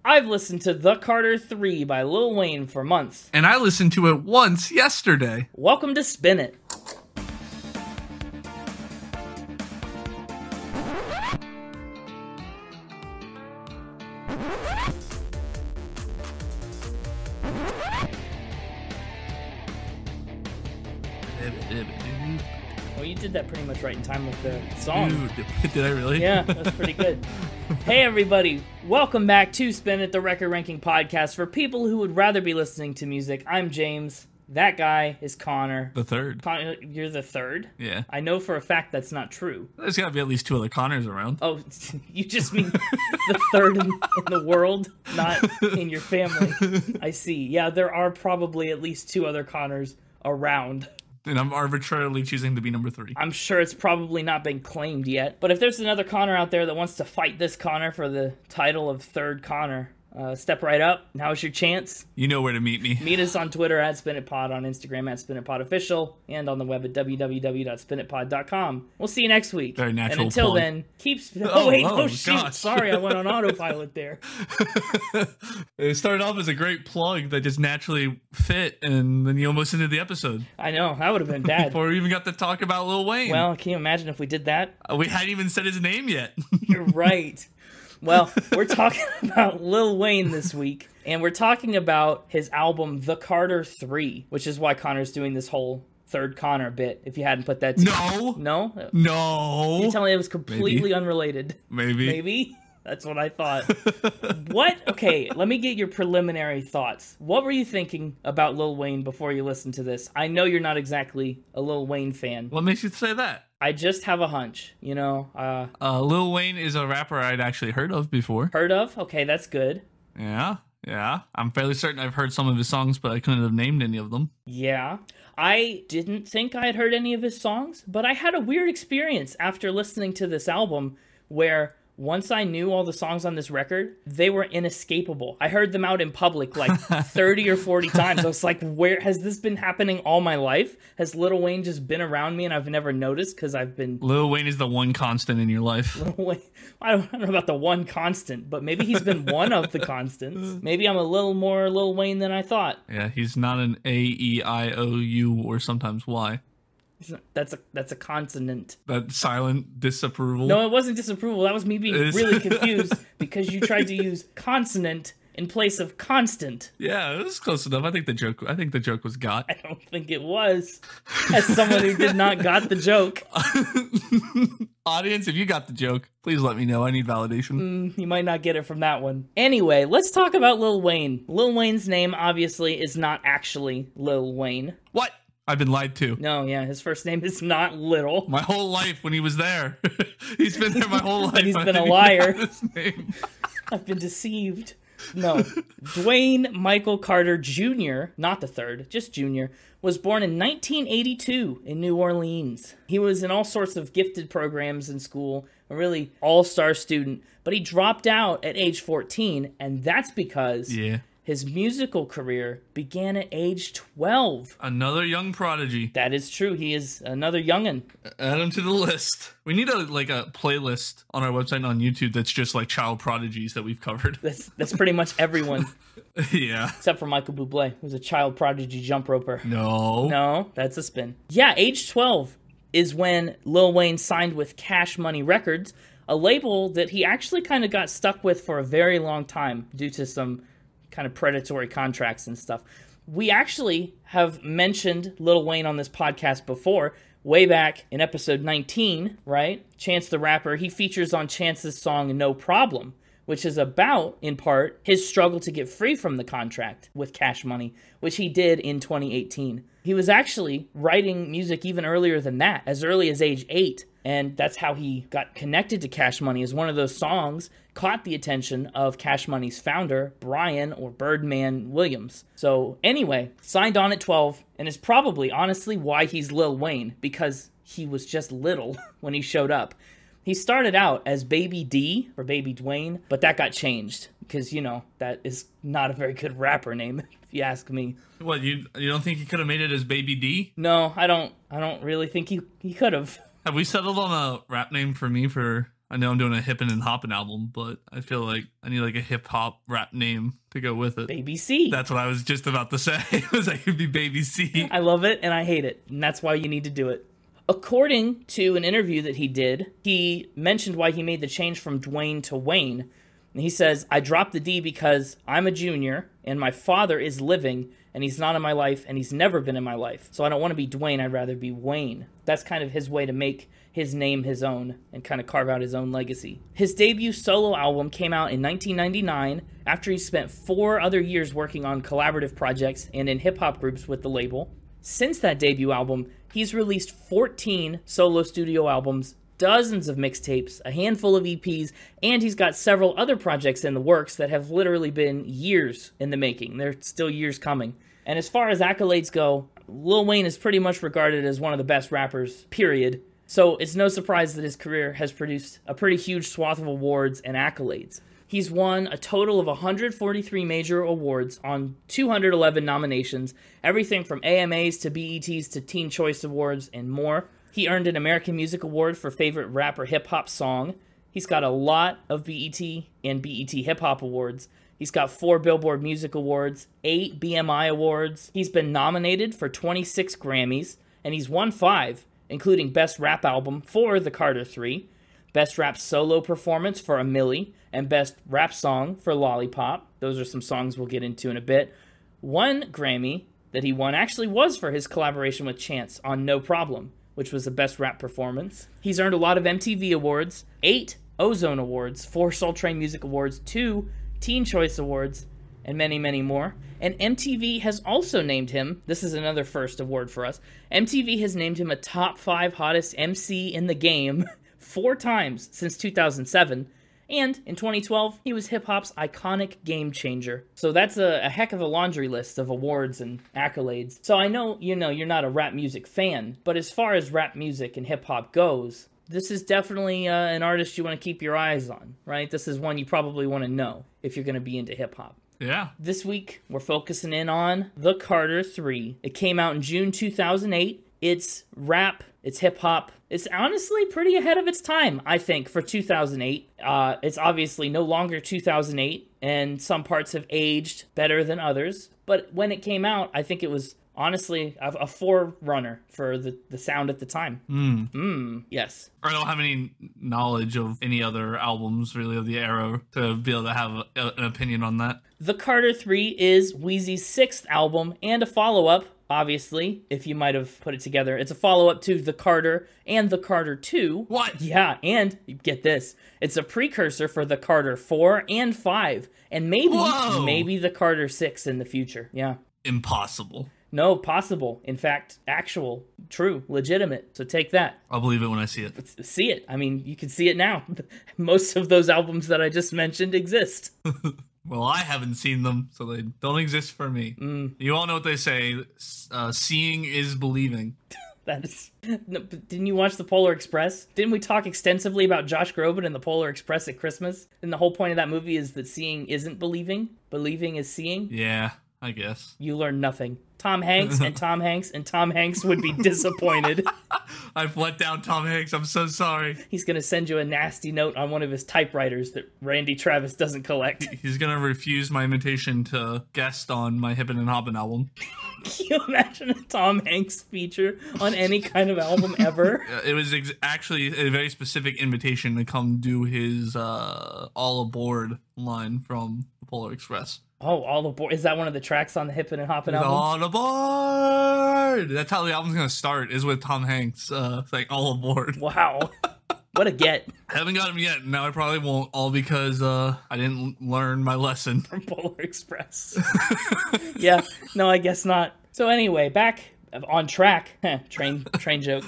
I've listened to The Carter 3 by Lil Wayne for months. And I listened to it once yesterday. Welcome to Spin It. Well, you did that pretty much right in time with the song. Dude, did I really? Yeah, that's pretty good. Hey, everybody. Welcome back to Spin It, the record ranking podcast for people who would rather be listening to music. I'm James. That guy is Connor. The third. Connor, you're the third? Yeah. I know for a fact that's not true. There's got to be at least two other Connors around. Oh, you just mean the third in the world, not in your family. I see. Yeah, there are probably at least two other Connors around. And I'm arbitrarily choosing to be number 3. I'm sure it's probably not been claimed yet. But if there's another Connor out there that wants to fight this Connor for the title of third Connor, step right up. Now's your chance. You know where to meet me. Meet us on Twitter at SpinItPod, on Instagram at SpinItPodOfficial, and on the web at www.spinitpod.com. We'll see you next week. Very natural. And until plug. then, keep Oh, shoot. Gosh. Sorry, I went on autopilot there. It started off as a great plug that just naturally fit, and then you almost ended the episode. I know, that would have been bad. Before we even got to talk about Lil Wayne. Well, can you imagine if we did that? We hadn't even said his name yet. You're right. Well, we're talking about Lil Wayne this week, and we're talking about his album, The Carter 3, which is why Connor's doing this whole third Connor bit, if you hadn't put that together. No. No? No. You're telling me it was completely unrelated. Maybe. Maybe? That's what I thought. What? Okay, let me get your preliminary thoughts. What were you thinking about Lil Wayne before you listened to this? I know you're not exactly a Lil Wayne fan. What makes you say that? I just have a hunch, you know. Lil Wayne is a rapper I'd actually heard of before. Heard of? Okay, that's good. Yeah. I'm fairly certain I've heard some of his songs, but I couldn't have named any of them. Yeah. I didn't think I had heard any of his songs, but I had a weird experience after listening to this album where once I knew all the songs on this record, they were inescapable. I heard them out in public like 30 or 40 times. I was like, where has this been happening all my life? Has Lil Wayne just been around me and I've never noticed because I've been... Lil Wayne is the one constant in your life. Lil Wayne, I don't know about the one constant, but maybe he's been one of the constants. Maybe I'm a little more Lil Wayne than I thought. Yeah, he's not an A, E, I, O, U, or sometimes Y. That's a consonant. That silent disapproval. No, it wasn't disapproval. That was me being really confused because you tried to use consonant in place of constant. Yeah, it was close enough. I think the joke was got. I don't think it was. As someone who did not got the joke. Audience, if you got the joke, please let me know. I need validation. You might not get it from that one. Anyway, let's talk about Lil Wayne. Lil Wayne's name obviously is not actually Lil Wayne. What? I've been lied to. No, yeah, his first name is not Little. My whole life when he was there. He's been there my whole life. He's been a liar. I've been deceived. No. Dwayne Michael Carter Jr., not the third, just Jr., was born in 1982 in New Orleans. He was in all sorts of gifted programs in school, a really all-star student, but he dropped out at age 14, and that's because... Yeah. His musical career began at age 12. Another young prodigy. That is true. He is another youngin'. Add him to the list. We need a playlist on our website and on YouTube that's just like child prodigies that we've covered. That's pretty much everyone. Yeah. Except for Michael Bublé, who's a child prodigy jump roper. No, that's a spin. Yeah, age 12 is when Lil Wayne signed with Cash Money Records, a label that he actually kind of got stuck with for a very long time due to some kind of predatory contracts and stuff. We actually have mentioned Lil Wayne on this podcast before, way back in episode 19, right? Chance the Rapper, he features on Chance's song No Problem, which is about, in part, his struggle to get free from the contract with Cash Money, which he did in 2018. He was actually writing music even earlier than that, as early as age 8, and that's how he got connected to Cash Money, as one of those songs caught the attention of Cash Money's founder, Brian or Birdman Williams. So anyway, signed on at 12, and is probably, honestly, why he's Lil Wayne, because he was just little when he showed up. He started out as Baby D, or Baby Dwayne, but that got changed, because, you know, that is not a very good rapper name, if you ask me. What, you don't think he could have made it as Baby D? No, I don't really think he could have. Have we settled on a rap name for me for I know I'm doing a hippin' and hoppin' album, but I feel like I need like a hip hop rap name to go with it. Baby C. That's what I was just about to say. It was like it'd be Baby C. I love it and I hate it, and that's why you need to do it. According to an interview that he did, he mentioned why he made the change from Dwayne to Wayne. And he says, I dropped the D because I'm a junior and my father is living and he's not in my life and he's never been in my life. So I don't want to be Dwayne, I'd rather be Wayne. That's kind of his way to make his name his own and kind of carve out his own legacy. His debut solo album came out in 1999 after he spent 4 other years working on collaborative projects and in hip-hop groups with the label. Since that debut album, he's released 14 solo studio albums, dozens of mixtapes, a handful of EPs, and he's got several other projects in the works that have literally been years in the making. They're still years coming. And as far as accolades go, Lil Wayne is pretty much regarded as one of the best rappers, period. So it's no surprise that his career has produced a pretty huge swath of awards and accolades. He's won a total of 143 major awards on 211 nominations, everything from AMAs to BETs to Teen Choice Awards and more. He earned an American Music Award for Favorite Rap or Hip Hop Song. He's got a lot of BET and BET Hip Hop Awards. He's got 4 Billboard Music Awards, 8 BMI Awards. He's been nominated for 26 Grammys, and he's won 5, including Best Rap Album for The Carter 3, Best Rap Solo Performance for A Milli, and Best Rap Song for Lollipop. Those are some songs we'll get into in a bit. One Grammy that he won actually was for his collaboration with Chance on No Problem, which was the Best Rap Performance. He's earned a lot of MTV awards, 8 Ozone Awards, 4 Soul Train Music Awards, 2 Teen Choice Awards, and many, many more. And MTV has also named him, this is another first award for us, MTV has named him a top 5 hottest MC in the game 4 times since 2007. And in 2012, he was hip-hop's iconic game changer. So that's a heck of a laundry list of awards and accolades. So I know, you're not a rap music fan, but as far as rap music and hip-hop goes, this is definitely an artist you want to keep your eyes on, right? This is one you probably want to know if you're going to be into hip-hop. Yeah. This week, we're focusing in on The Carter 3. It came out in June 2008. It's rap, it's hip-hop. It's honestly pretty ahead of its time, I think, for 2008. It's obviously no longer 2008, and some parts have aged better than others. But when it came out, I think it was honestly a forerunner for the sound at the time. Yes. I don't have any knowledge of any other albums, really, of the era to be able to have an opinion on that. The Carter 3 is Weezy's 6th album and a follow-up, obviously, if you might have put it together. It's a follow-up to The Carter and The Carter 2. What? Yeah, and get this. It's a precursor for The Carter 4 and 5, and maybe The Carter 6 in the future. Yeah. Impossible. No, possible. In fact, actual, true, legitimate. So take that. I'll believe it when I see it. See it. I mean, you can see it now. Most of those albums that I just mentioned exist. Well, I haven't seen them, so they don't exist for me. You all know what they say, seeing is believing. That is... No, didn't you watch The Polar Express? Didn't we talk extensively about Josh Groban and The Polar Express at Christmas? And the whole point of that movie is that seeing isn't believing. Believing is seeing. Yeah, I guess. You learn nothing. Tom Hanks and Tom Hanks and Tom Hanks would be disappointed. I've let down Tom Hanks. I'm so sorry. He's going to send you a nasty note on one of his typewriters that Randy Travis doesn't collect. He's going to refuse my invitation to guest on my Hippin' and Hoppin' album. Can you imagine a Tom Hanks feature on any kind of album ever? It was actually a very specific invitation to come do his All Aboard line from the Polar Express. Oh, All Aboard. Is that one of the tracks on the Hippin' and Hoppin' album? All Aboard! That's how the album's going to start, is with Tom Hanks. It's like All Aboard. Wow. What a get. I haven't got him yet. Now I probably won't, all because I didn't learn my lesson. From Polar Express. Yeah, no, I guess not. So anyway, back on track. Train joke.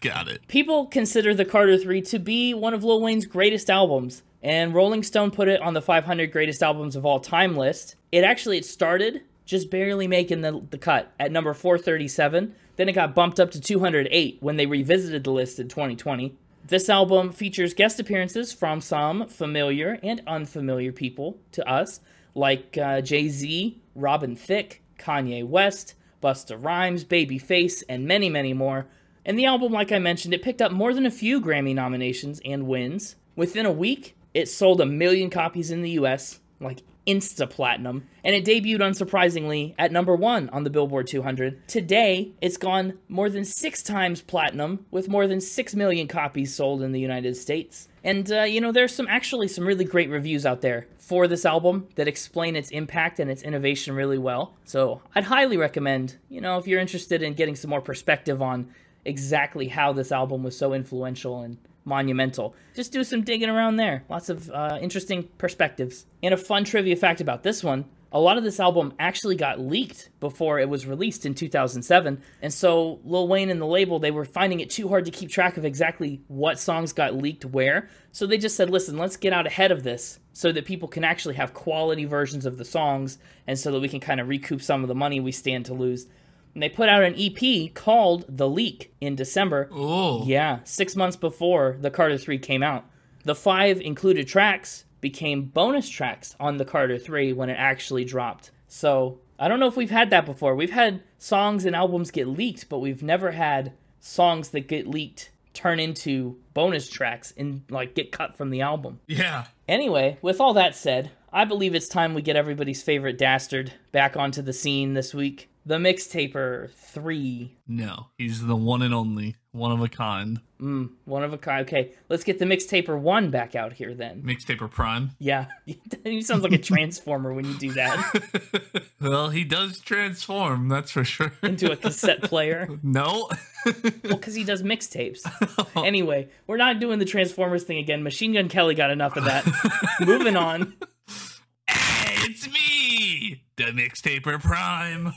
Got it. People consider The Carter 3 to be one of Lil Wayne's greatest albums. And Rolling Stone put it on the 500 greatest albums of all time list. It started just barely making the cut at number 437. Then it got bumped up to 208 when they revisited the list in 2020. This album features guest appearances from some familiar and unfamiliar people to us, like Jay-Z, Robin Thicke, Kanye West, Busta Rhymes, Babyface, and many, many more. And the album, like I mentioned, it picked up more than a few Grammy nominations and wins. Within a week, it sold 1 million copies in the US, like insta-platinum, and it debuted, unsurprisingly, at number 1 on the Billboard 200. Today, it's gone more than 6 times platinum, with more than 6 million copies sold in the United States. And, there's some really great reviews out there for this album that explain its impact and its innovation really well. So I'd highly recommend, if you're interested in getting some more perspective on exactly how this album was so influential and monumental, just do some digging around there. Lots of interesting perspectives. And a fun trivia fact about this one, a lot of this album actually got leaked before it was released in 2007, and so Lil Wayne and the label, they were finding it too hard to keep track of exactly what songs got leaked where, so they just said, listen, let's get out ahead of this so that people can actually have quality versions of the songs, and so that we can kind of recoup some of the money we stand to lose. And they put out an EP called The Leak in December. Oh. Yeah, 6 months before the Carter 3 came out. The 5 included tracks became bonus tracks on the Carter 3 when it actually dropped. So, I don't know if we've had that before. We've had songs and albums get leaked, but we've never had songs that get leaked turn into bonus tracks and, get cut from the album. Yeah. Anyway, with all that said, I believe it's time we get everybody's favorite dastard back onto the scene this week. The Mixtaper 3. No, he's the one and only, one of a kind. One of a kind. Okay, let's get the Mixtaper 1 back out here then. Mixtaper Prime. Yeah, he sounds like a transformer when you do that. Well, he does transform, that's for sure. Into a cassette player. No. Well, because he does mixtapes. Anyway, we're not doing the Transformers thing again. Machine Gun Kelly got enough of that. Moving on. Hey, it's me, the Mixtaper Prime.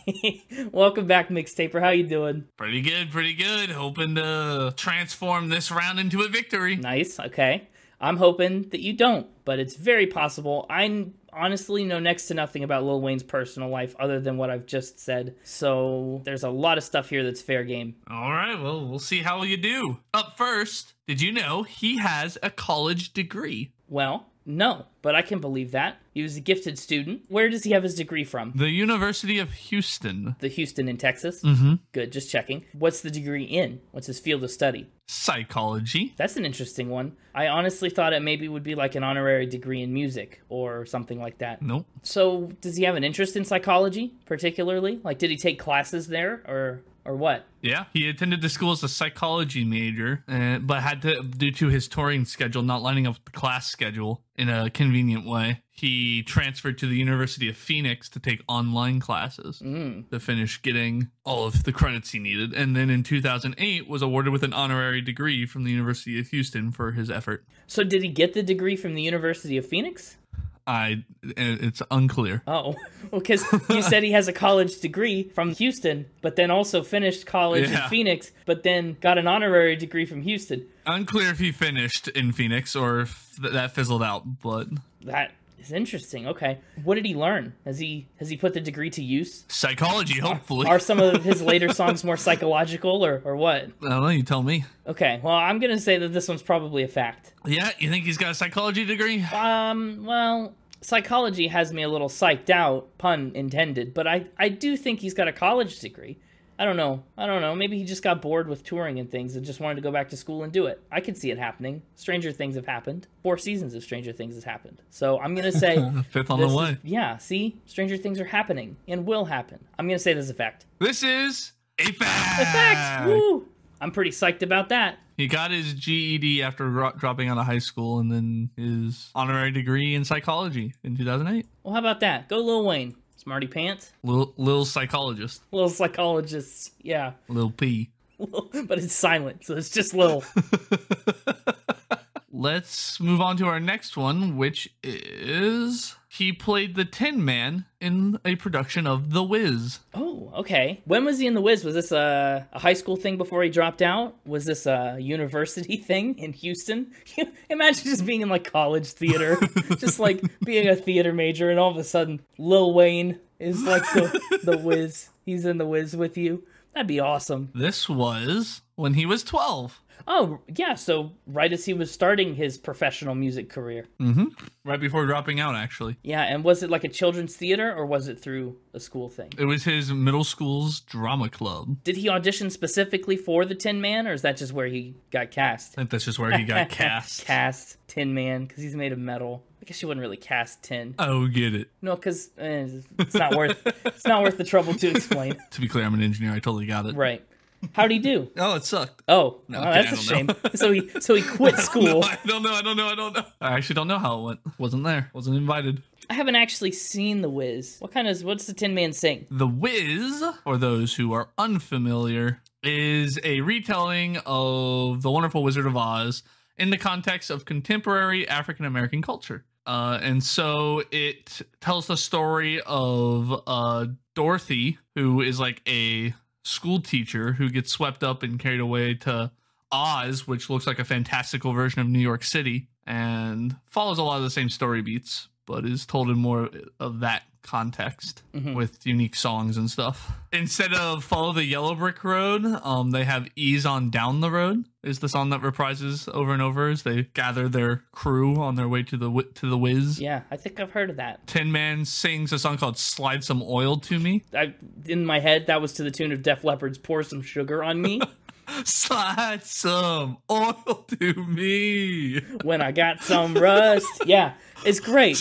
Welcome back, Mixtaper. How you doing? Pretty good. Hoping to transform this round into a victory. Nice, okay. I'm hoping that you don't, but it's very possible. I honestly know next to nothing about Lil Wayne's personal life other than what I've just said, so there's a lot of stuff here that's fair game. All right, well, we'll see how you do. Up first, did you know he has a college degree? Well, no, but I can believe that. He was a gifted student. Where does he have his degree from? The University of Houston. The Houston in Texas? Mm-hmm. Good, just checking. What's the degree in? What's his field of study? Psychology. That's an interesting one. I honestly thought it maybe would be like an honorary degree in music or something like that. Nope. So, does he have an interest in psychology, particularly? Did he take classes there, or what? Yeah, he attended the school as a psychology major, but had to, due to his touring schedule not lining up with the class schedule in a convenient way, he transferred to the University of Phoenix to take online classes to finish getting all of the credits he needed. And then in 2008 was awarded with an honorary degree from the University of Houston for his effort. So did he get the degree from the University of Phoenix? It's unclear. Oh, well, because you said he has a college degree from Houston, but then also finished college in Phoenix, but then got an honorary degree from Houston. Unclear if he finished in Phoenix or if that fizzled out, but that is interesting. Okay, what did he learn? Has he put the degree to use? Psychology, hopefully. Are some of his later songs more psychological or what? I don't know. You tell me. Okay, well, I'm gonna say that this one's probably a fact. Yeah, you think he's got a psychology degree? Well, psychology has me a little psyched out, pun intended, but I do think he's got a college degree. I don't know. Maybe he just got bored with touring and things and just wanted to go back to school and do it. I could see it happening. Stranger Things have happened. 4 seasons of Stranger Things has happened. So I'm going to say... 5th on the way. See? Stranger Things are happening and will happen. I'm going to say this is a fact. This is a fact! A fact! Woo! I'm pretty psyched about that. He got his GED after dropping out of high school and then his honorary degree in psychology in 2008. Well, how about that? Go Lil Wayne. Smarty pants. Lil psychologist. Lil psychologists, yeah. Lil P. But it's silent, so it's just Lil. Let's move on to our next one, which is... He played the Tin Man in a production of The Wiz. Oh, okay. When was he in The Wiz? Was this a high school thing before he dropped out? Was this a university thing in Houston? Imagine just being in college theater, just being a theater major, and all of a sudden Lil Wayne is the Wiz. He's in The Wiz with you. That'd be awesome. This was when he was 12. Oh, yeah, so right as he was starting his professional music career. Right before dropping out, actually. Yeah, and was it like a children's theater, or was it through a school thing? It was his middle school's drama club. Did he audition specifically for the Tin Man, or is that just where he got cast? I think that's just where he got cast. Cast Tin Man, because he's made of metal. I guess you wouldn't really cast tin. Oh, get it. No, because it's not worth the trouble to explain. To be clear, I'm an engineer. I totally got it. Right. How'd he do? Oh, it sucked. Oh, No, oh, okay, that's a I shame. don't know. So he quit school. I don't know. I actually don't know how it went. Wasn't there. Wasn't invited. I haven't actually seen The Wiz. What's the Tin Man sing? The Wiz, for those who are unfamiliar, is a retelling of The Wonderful Wizard of Oz in the context of contemporary African American culture. And so it tells the story of Dorothy, who is like a school teacher who gets swept up and carried away to Oz, which looks like a fantastical version of New York City, and follows a lot of the same story beats, but is told in more of that context with unique songs and stuff. Instead of Follow the Yellow Brick Road, they have Ease on Down the Road is the song that reprises over and over as they gather their crew on their way to the Wiz. Yeah, I think I've heard of that. Tin Man sings a song called Slide Some Oil to Me. In my head, that was to the tune of Def Leppard's Pour Some Sugar on Me. Slide some oil to me. When I got some rust. Yeah, it's great.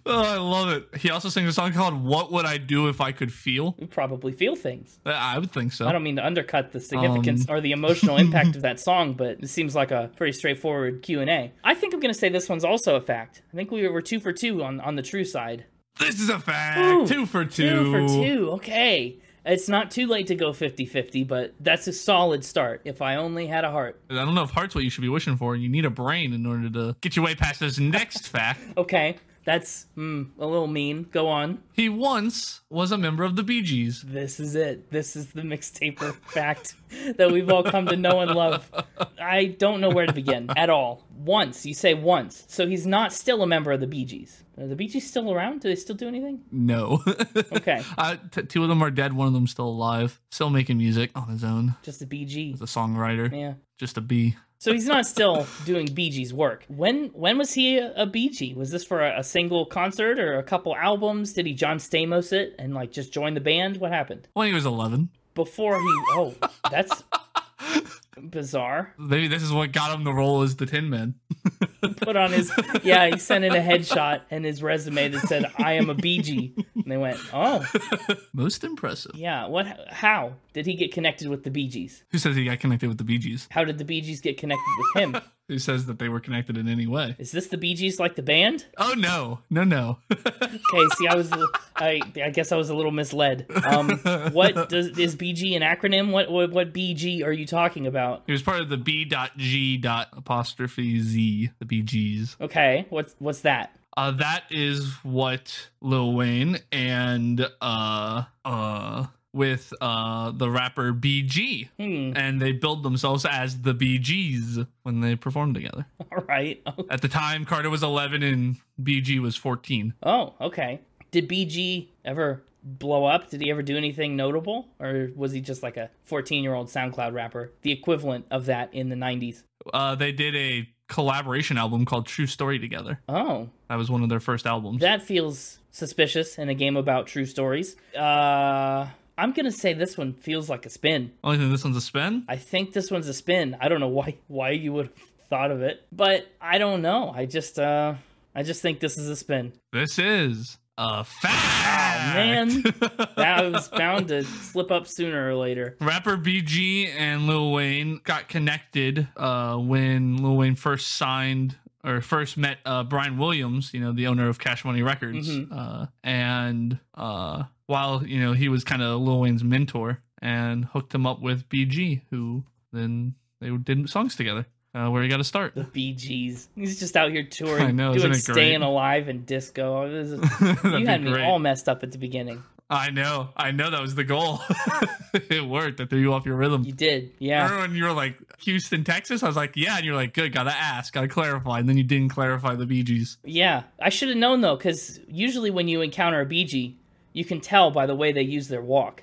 Oh, I love it. He also sings a song called What Would I Do If I Could Feel? You probably feel things. I would think so. I don't mean to undercut the significance or the emotional impact of that song, but it seems like a pretty straightforward Q&A. I think I'm going to say this one's also a fact. I think we were 2 for 2 on the true side. This is a fact. Ooh, 2 for 2. 2 for 2. Okay. It's not too late to go 50-50, but that's a solid start. If I only had a heart. I don't know if heart's what you should be wishing for. You need a brain in order to get your way past this next fact. Okay. That's a little mean. Go on. He once was a member of the Bee Gees. This is it. This is the mixtaper fact that we've all come to know and love. I don't know where to begin at all. Once. You say once. So he's not still a member of the Bee Gees. Are the Bee Gees still around? Do they still do anything? No. Okay. 2 of them are dead. One of them's still alive. Still making music on his own. Just a BG. As a songwriter. Yeah. Just a bee. So he's not still doing Bee Gees work. When was he a Bee Gee? Was this for a single concert or a couple albums? Did he John Stamos it and like just join the band? What happened? When he was 11. Before he... Oh, that's bizarre. Maybe this is what got him the role as the Tin Man. Put on his... Yeah, he sent in a headshot and his resume that said, I am a Bee Gee. And they went, oh. Most impressive. Yeah, how did he get connected with the Bee Gees? Who says he got connected with the Bee Gees? How did the Bee Gees get connected with him? Who says that they were connected in any way? Is this the Bee Gees like the band? Oh, no. Okay, see, I guess I was a little misled. Is BG an acronym? What BG are you talking about? He was part of the B.G.'Z, the Bee Gees. Okay, what's that? That is what Lil Wayne and with the rapper BG, and they billed themselves as the Bee Gees when they performed together. All right. At the time, Carter was 11 and BG was 14. Oh, okay. Did BG ever blow up? Did he ever do anything notable? Or was he just like a 14-year-old SoundCloud rapper? The equivalent of that in the 90s. They did a collaboration album called True Story together. Oh. That was one of their first albums. That feels suspicious in a game about true stories. I'm going to say this one feels like a spin. Only think this one's a spin? I think this one's a spin. I don't know why you would have thought of it, but I don't know. I just think this is a spin. This is a fact. Oh, man. That was bound to slip up sooner or later. Rapper BG and Lil Wayne got connected when Lil Wayne first met Brian Williams, the owner of Cash Money Records. And while, he was kind of Lil Wayne's mentor, and hooked him up with BG, who then they did songs together. Where you got to start. The Bee Gees. He's just out here touring, I know, doing Staying Alive and disco. You had me all messed up at the beginning. I know that was the goal. It worked. I threw you off your rhythm. You did, yeah. Remember when you were like, Houston, Texas? I was like, yeah. And you're like, good, gotta ask, gotta clarify. And then you didn't clarify the Bee Gees. Yeah, I should have known though, because usually when you encounter a Bee Gee, You can tell by the way they use their walk.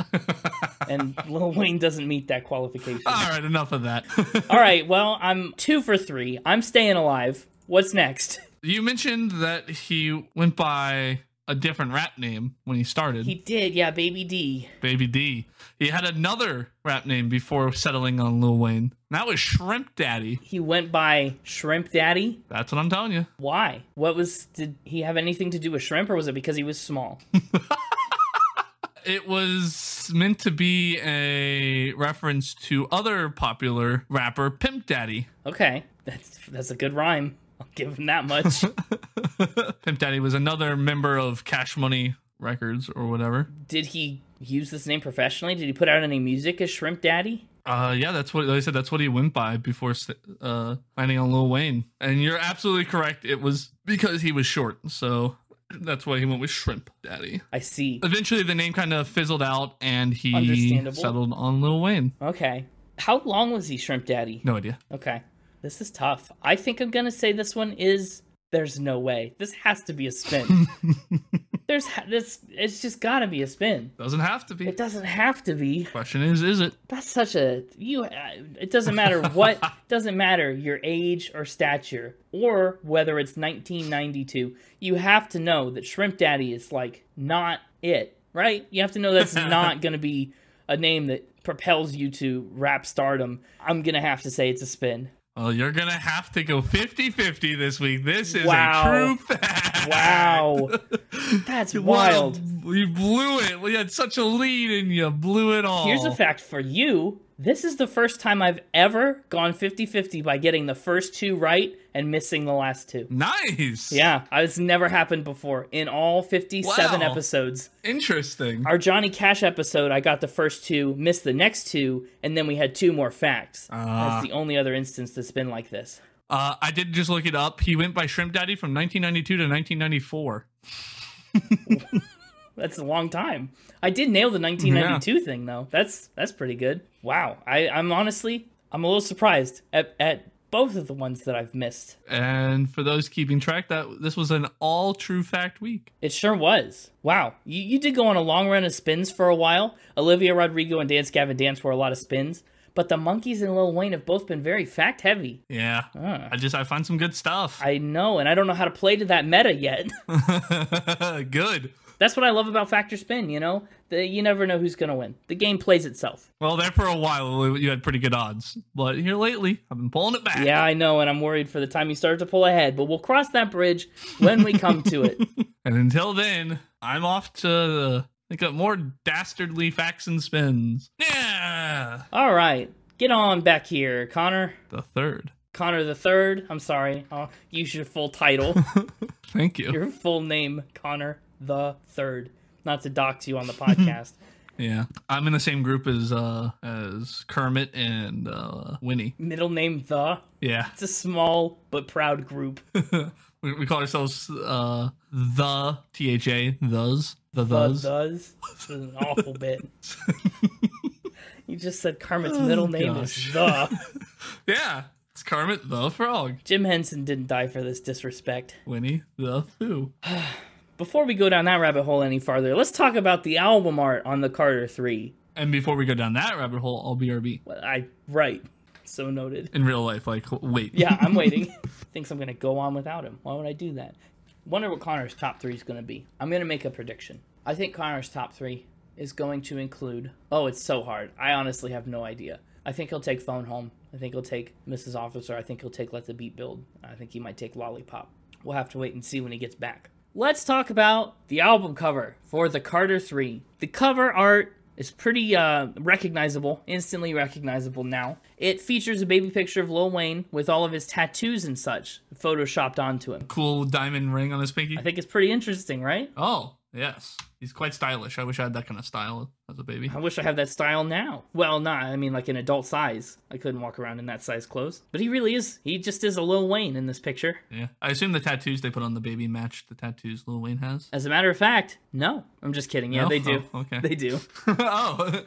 And Lil Wayne doesn't meet that qualification. All right, enough of that. All right, well, I'm 2 for 3. I'm staying alive. What's next? You mentioned that he went by a different rap name when he started. He did, yeah, Baby D. Baby D. He had another rap name before settling on Lil Wayne. That was Shrimp Daddy. He went by Shrimp Daddy? That's what I'm telling you. Why? Did he have anything to do with shrimp, or was it because he was small? It was meant to be a reference to other popular rapper, Pimp Daddy. Okay, that's a good rhyme. I'll give him that much. Pimp Daddy was another member of Cash Money Records or whatever. Did he use this name professionally? Did he put out any music as Shrimp Daddy? Yeah, that's what they said. That's what he went by before landing on Lil Wayne. And you're absolutely correct. It was because he was short. So that's why he went with Shrimp Daddy. I see. Eventually, the name kind of fizzled out, and he settled on Lil Wayne. Okay. How long was he Shrimp Daddy? No idea. Okay. This is tough. I think I'm going to say this one is... There's no way. This has to be a spin. It's just got to be a spin. Doesn't have to be. It doesn't have to be. Question is it? That's such a... It doesn't matter what... doesn't matter your age or stature, or whether it's 1992. You have to know that Shrimp Daddy is, like, not it, right? You have to know that's not going to be a name that propels you to rap stardom. I'm going to have to say it's a spin. Well, you're going to have to go 50-50 this week. This is a true fact. Wow. That's wild. You blew it. We had such a lead and you blew it all. Here's a fact for you. This is the first time I've ever gone 50-50 by getting the first 2 right and missing the last 2. Nice. Yeah, it's never happened before in all 57 episodes. Interesting. Our Johnny Cash episode, I got the first 2, missed the next 2, and then we had 2 more facts. That's the only other instance that's been like this. I did just look it up. He went by Shrimp Daddy from 1992 to 1994. That's a long time. I did nail the 1992 thing, though. That's pretty good. Wow. I'm honestly, I'm a little surprised at both of the ones that I've missed. And for those keeping track, that this was an all true fact week. It sure was. Wow. You did go on a long run of spins for a while. Olivia Rodrigo and Dance Gavin Dance were a lot of spins. But the Monkees and Lil Wayne have both been very fact heavy. Yeah. I find some good stuff. I know, and I don't know how to play to that meta yet. Good. That's what I love about Factor Spin, you know? You never know who's going to win. The game plays itself. Well, there for a while, you had pretty good odds. But here lately, I've been pulling it back. Yeah, I know, and I'm worried for the time you start to pull ahead. But we'll cross that bridge when we come to it. And until then, I'm off to more dastardly facts and spins. Yeah! All right. Get on back here, Connor. The third. Connor the Third. I'm sorry. I'll use your full title. Thank you. Your full name, Connor the Third. Not to dox you on the podcast. Yeah, I'm in the same group as Kermit and Winnie. Middle name The. Yeah, it's a small but proud group. we call ourselves the THA those the those. This is an awful bit. You just said Kermit's middle name is The. Yeah, it's Kermit the Frog. Jim Henson didn't die for this disrespect. Winnie the Pooh. Before we go down that rabbit hole any farther, let's talk about the album art on the Carter 3. And before we go down that rabbit hole, I'll BRB. Well, right. So noted. In real life, wait. Yeah, I'm waiting. Thinks I'm going to go on without him. Why would I do that? Wonder what Connor's top 3 is going to be. I'm going to make a prediction. I think Connor's top 3 is going to include... Oh, it's so hard. I honestly have no idea. I think he'll take Phone Home. I think he'll take Mrs. Officer. I think he'll take Let the Beat Build. I think he might take Lollipop. We'll have to wait and see when he gets back. Let's talk about the album cover for the Carter 3. The cover art is pretty recognizable, instantly recognizable now. It features a baby picture of Lil Wayne with all of his tattoos and such photoshopped onto him. Cool diamond ring on his pinky. I think it's pretty interesting, right? Oh, yes. He's quite stylish. I wish I had that kind of style as a baby. I wish I had that style now. Well, I mean like an adult size. I couldn't walk around in that size clothes. But he really is. He just is a Lil Wayne in this picture. Yeah. I assume the tattoos they put on the baby match the tattoos Lil Wayne has. As a matter of fact, no. I'm just kidding. Yeah, no? They do. Oh, okay. They do. Oh.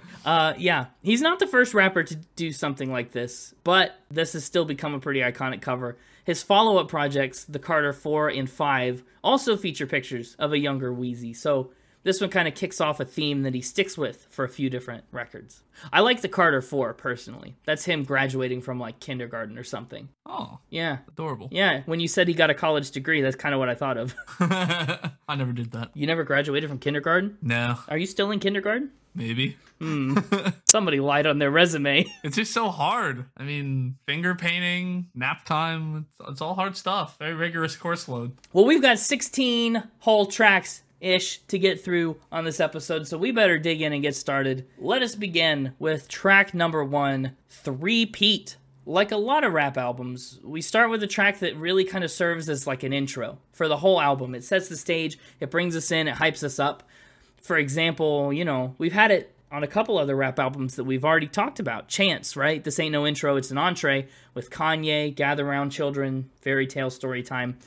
Yeah. He's not the first rapper to do something like this, but this has still become a pretty iconic cover. His follow-up projects, the Carter 4 and 5, also feature pictures of a younger Weezy. So This one kind of kicks off a theme that he sticks with for a few different records. I like the Carter 4, personally. That's him graduating from, like, kindergarten or something. Oh. Yeah. Adorable. Yeah, when you said he got a college degree, that's kind of what I thought of. I never did that. You never graduated from kindergarten? No. Are you still in kindergarten? Maybe. Somebody lied on their resume. It's just so hard. I mean, finger painting, nap time, it's all hard stuff. Very rigorous course load. Well, we've got 16 whole tracks-ish to get through on this episode, so we better dig in and get started. Let us begin with track number 1, Three-Peat. Like a lot of rap albums, we start with a track that really kind of serves as like an intro for the whole album. It sets the stage, it brings us in, it hypes us up. For example, you know, we've had it on a couple other rap albums that we've already talked about. Chance, right? This ain't no intro, it's an entree with Kanye, Gather Round Children, Fairy Tale Story Time.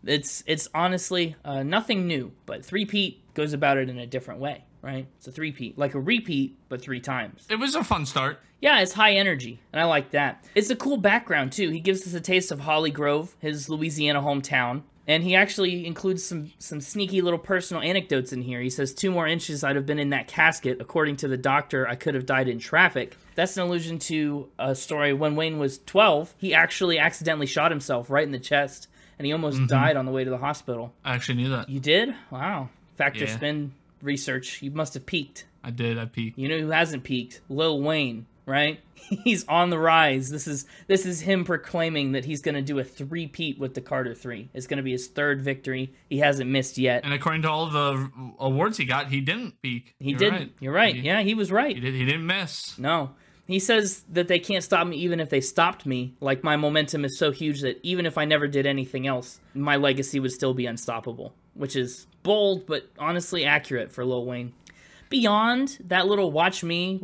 It's honestly nothing new, but Three-Peat goes about it in a different way, right? It's a three-peat, like a repeat, but 3 times. It was a fun start. Yeah, it's high energy, and I like that. It's a cool background, too. He gives us a taste of Holly Grove, his Louisiana hometown. And he actually includes some sneaky little personal anecdotes in here. He says, 2 more inches, I'd have been in that casket. According to the doctor, I could have died in traffic. That's an allusion to a story when Wayne was 12. He actually accidentally shot himself right in the chest, and he almost died on the way to the hospital. I actually knew that. You did? Wow. Factor Yeah. spin research. You must have peaked. I did. I peaked. You know who hasn't peaked? Lil Wayne, right? He's on the rise. This is him proclaiming that he's going to do a three-peat with the Carter 3. It's going to be his 3rd victory. He hasn't missed yet. And according to all the awards he got, he didn't peak. He didn't. Right. You're right. Yeah, he was right. He didn't miss. No. He says that they can't stop me even if they stopped me. Like, my momentum is so huge that even if I never did anything else, my legacy would still be unstoppable. Which is bold, but honestly accurate for Lil Wayne. Beyond that little watch me,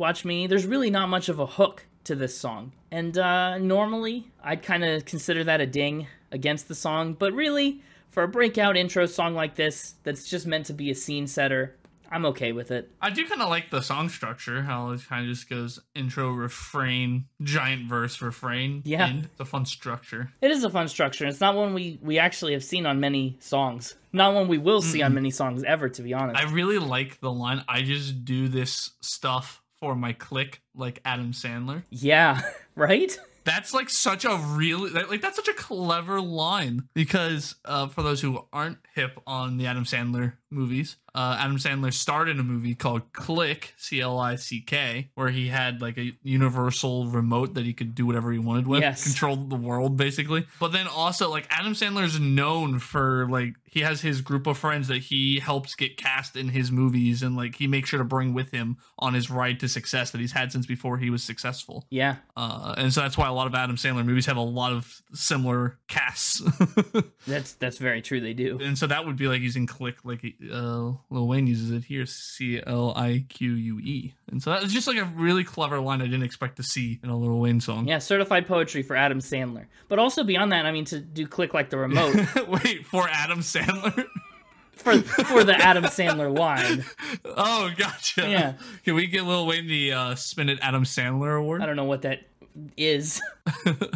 there's really not much of a hook to this song. And normally, I'd kind of consider that a ding against the song. But really, for a breakout intro song like this, that's just meant to be a scene setter, I'm okay with it. I do kind of like the song structure, how it kind of just goes intro, refrain, giant verse, refrain, Yeah. end. It's a fun structure. It is a fun structure. It's not one we actually have seen on many songs. Not one we will see on many songs ever, to be honest. I really like the line, I just do this stuff for my clique, like Adam Sandler. Yeah, right? That's like such a really, like that's such a clever line because for those who aren't hip on the Adam Sandler movies, Adam Sandler starred in a movie called Click, C-L-I-C-K, where he had like a universal remote that he could do whatever he wanted with, Yes. control the world basically. But then also like Adam Sandler's known for like, he has his group of friends that he helps get cast in his movies and like he makes sure to bring with him on his ride to success that he's had since before he was successful. Yeah. And so that's why a lot of Adam Sandler movies have a lot of similar casts. That's very true, they do. And so that would be like using click, like Lil Wayne uses it here, C-L-I-Q-U-E. And so that's just like a really clever line I didn't expect to see in a Lil Wayne song. Yeah, certified poetry for Adam Sandler. But also beyond that, I mean, to do click like the remote Wait, for Adam Sandler? for the Adam Sandler line. Oh, gotcha. Yeah. Can we get Lil Wayne the Spin It Adam Sandler award? I don't know what that is,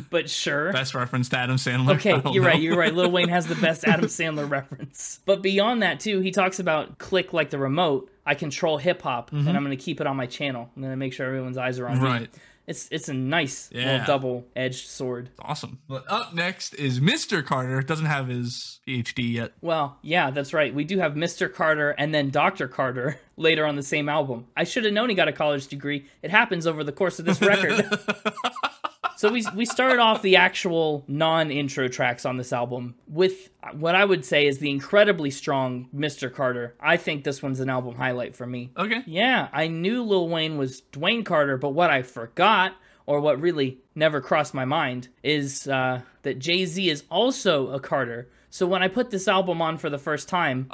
but sure. Best reference to Adam Sandler. Okay, you're right. Lil Wayne has the best Adam Sandler reference. But beyond that, too, he talks about click like the remote. I control hip-hop, and I'm going to keep it on my channel. I'm going to make sure everyone's eyes are on me. Right. It's a nice little double-edged sword. Awesome. But up next is Mr. Carter. Doesn't have his PhD yet. Well, yeah, that's right. We do have Mr. Carter and then Dr. Carter later on the same album. I should have known he got a college degree. It happens over the course of this record. So we started off the actual non-intro tracks on this album with what I would say is the incredibly strong Mr. Carter. I think this one's an album highlight for me. Okay. Yeah, I knew Lil Wayne was Dwayne Carter, but what I forgot, or what really never crossed my mind, is that Jay-Z is also a Carter. So when I put this album on for the first time,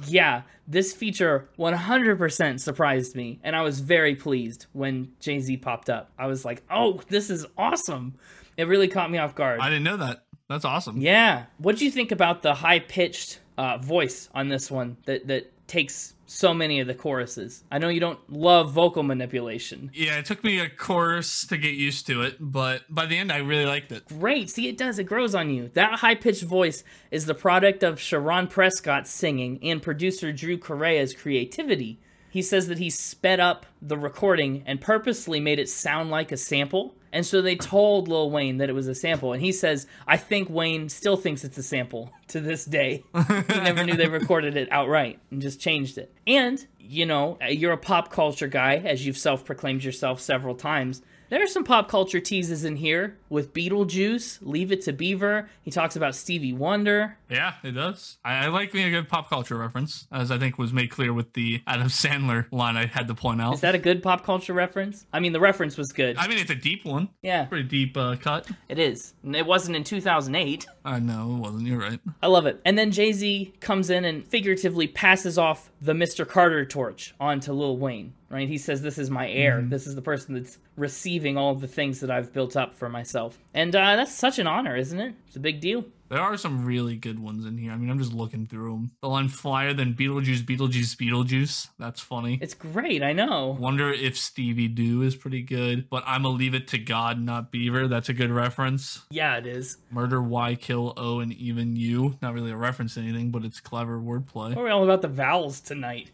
yeah, this feature 100% surprised me, and I was very pleased when Jay-Z popped up. I was like, oh, this is awesome. It really caught me off guard. I didn't know that. That's awesome. Yeah. What'd you think about the high-pitched voice on this one that takes so many of the choruses. I know you don't love vocal manipulation. Yeah, it took me a course to get used to it, but by the end I really liked it. Great. See, it does. It grows on you. That high-pitched voice is the product of Sharon Prescott's singing and producer Drew Correa's creativity. He says that he sped up the recording and purposely made it sound like a sample. And so they told Lil Wayne that it was a sample. And he says, I think Wayne still thinks it's a sample to this day. He never knew they recorded it outright and just changed it. And, you know, you're a pop culture guy, as you've self-proclaimed yourself several times. There are some pop culture teases in here with Beetlejuice, Leave It to Beaver. He talks about Stevie Wonder. Yeah, it does. I like me a good pop culture reference, as I think was made clear with the Adam Sandler line I had to point out. Is that a good pop culture reference? I mean, the reference was good. I mean, it's a deep one. Yeah. Pretty deep cut. It is. It wasn't in 2008. No, it wasn't. You're right. I love it. And then Jay-Z comes in and figuratively passes off the Mr. Carter torch onto Lil Wayne. Right? He says, this is my heir. Mm-hmm. This is the person that's receiving all of the things that I've built up for myself. And that's such an honor, isn't it? It's a big deal. There are some really good ones in here. I mean, I'm just looking through them. The line flyer than Beetlejuice, Beetlejuice, Beetlejuice. That's funny. It's great, I know. Wonder if Stevie Doo is pretty good. But I'ma leave it to God, not Beaver. That's a good reference. Yeah, it is. Murder, why, kill, oh, and even you. Not really a reference to anything, but it's clever wordplay. We're all about the vowels tonight.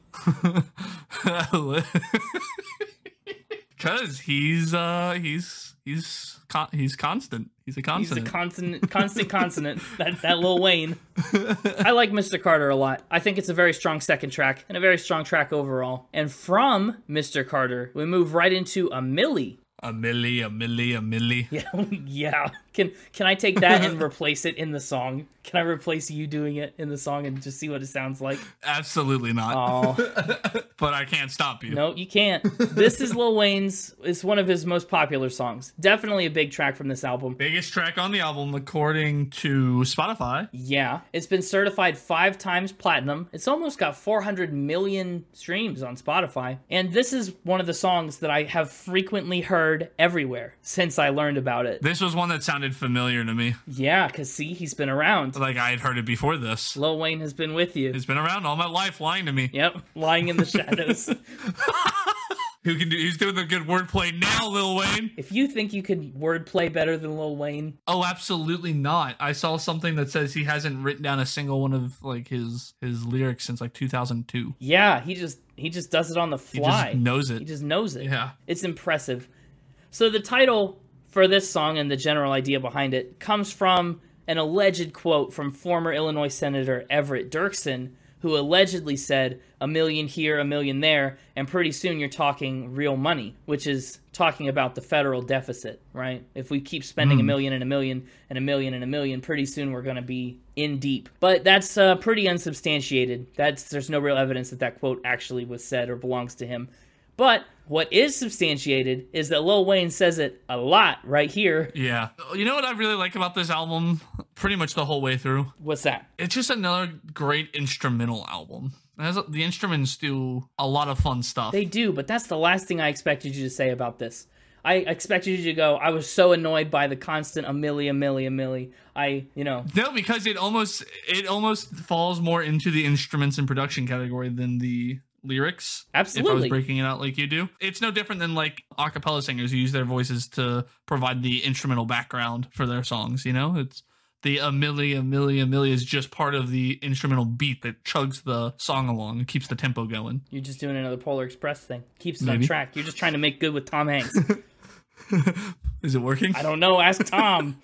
Because he's constant. He's a consonant. He's a constant consonant. That Lil Wayne. I like Mr. Carter a lot. I think it's a very strong second track and a very strong track overall. And from Mr. Carter, we move right into A Milli. A Milli, a Milli, a Milli. Yeah. Can I take that and replace it in the song? Can I replace you doing it in the song and just see what it sounds like? Absolutely not. Oh. But I can't stop you. No, you can't. This is Lil Wayne's, it's one of his most popular songs. Definitely a big track from this album. Biggest track on the album, according to Spotify. Yeah. It's been certified 5 times platinum. It's almost got 400 million streams on Spotify. And this is one of the songs that I have frequently heard everywhere since I learned about it. This was one that sounded familiar to me. Yeah, because see, he's been around. Like I had heard it before this. Lil Wayne has been with you. He's been around all my life lying to me. Yep, lying in the shadows. Who's doing the good wordplay now, Lil Wayne? If you think you could wordplay better than Lil Wayne. Oh, absolutely not. I saw something that says he hasn't written down a single one of like his lyrics since like 2002. Yeah, he just does it on the fly. He just knows it. He just knows it. Yeah. It's impressive. So the title for this song and the general idea behind it comes from an alleged quote from former Illinois Senator Everett Dirksen, who allegedly said, "A million here, a million there, and pretty soon you're talking real money," which is talking about the federal deficit, right? If we keep spending a million and a million and a million and a million, pretty soon we're going to be in deep. But that's pretty unsubstantiated. There's no real evidence that that quote actually was said or belongs to him. But what is substantiated is that Lil Wayne says it a lot right here. Yeah. You know what I really like about this album? Pretty much the whole way through. What's that? It's just another great instrumental album. The instruments do a lot of fun stuff. They do, but that's the last thing I expected you to say about this. I expected you to go, I was so annoyed by the constant a milli, a milli, a milli. No, because it almost falls more into the instruments and production category than the lyrics. Absolutely. If I was breaking it out like you do. It's no different than like a cappella singers who use their voices to provide the instrumental background for their songs, It's the a milli, a milli, a milli is just part of the instrumental beat that chugs the song along and keeps the tempo going. You're just doing another Polar Express thing. Keeps it on track. You're just trying to make good with Tom Hanks. Is it working? I don't know. Ask Tom.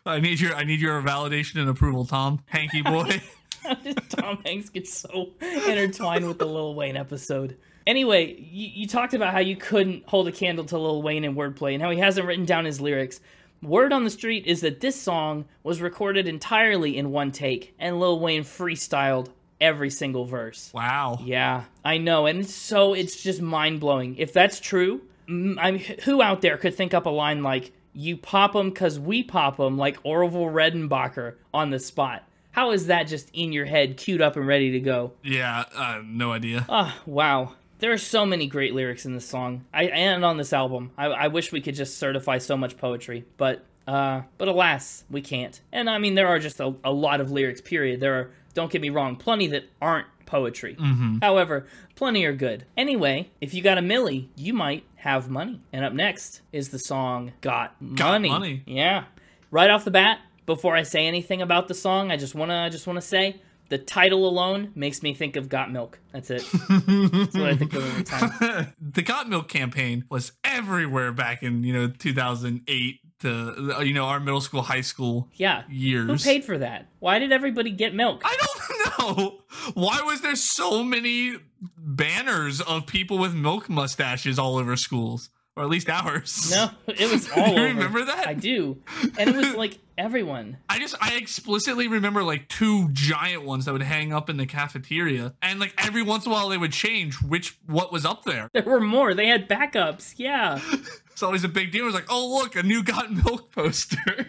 I need your validation and approval, Tom. Hanky boy. How did Tom Hanks get so intertwined with the Lil Wayne episode? Anyway, you talked about how you couldn't hold a candle to Lil Wayne in wordplay and how he hasn't written down his lyrics. Word on the street is that this song was recorded entirely in one take, and Lil Wayne freestyled every single verse. Wow. Yeah, I know, and it's just mind-blowing. If that's true, who out there could think up a line like, "You pop 'em 'cause we pop 'em," like Orville Redenbacher on the spot? How is that just in your head, queued up and ready to go? Yeah, no idea. Wow. There are so many great lyrics in this song, and on this album. I wish we could just certify so much poetry, but But alas, we can't. And I mean, there are just a lot of lyrics, period. There are, don't get me wrong, plenty that aren't poetry. However, plenty are good. Anyway, if you got a milli, you might have money. And up next is the song Got Money. Got Money. Yeah. Right off the bat, before I say anything about the song, I just wanna say the title alone makes me think of Got Milk. That's it. That's what I think of every time. The Got Milk campaign was everywhere back in 2008 to our middle school, high school years. Who paid for that? Why did everybody get milk? I don't know. Why was there so many banners of people with milk mustaches all over schools? Or at least ours. No, it was all over. You remember that? I do. And it was like everyone. I explicitly remember like 2 giant ones that would hang up in the cafeteria. And like every once in a while they would change what was up there. There were more. They had backups. Yeah. It's always a big deal. It was like, oh, look, a new Got Milk poster.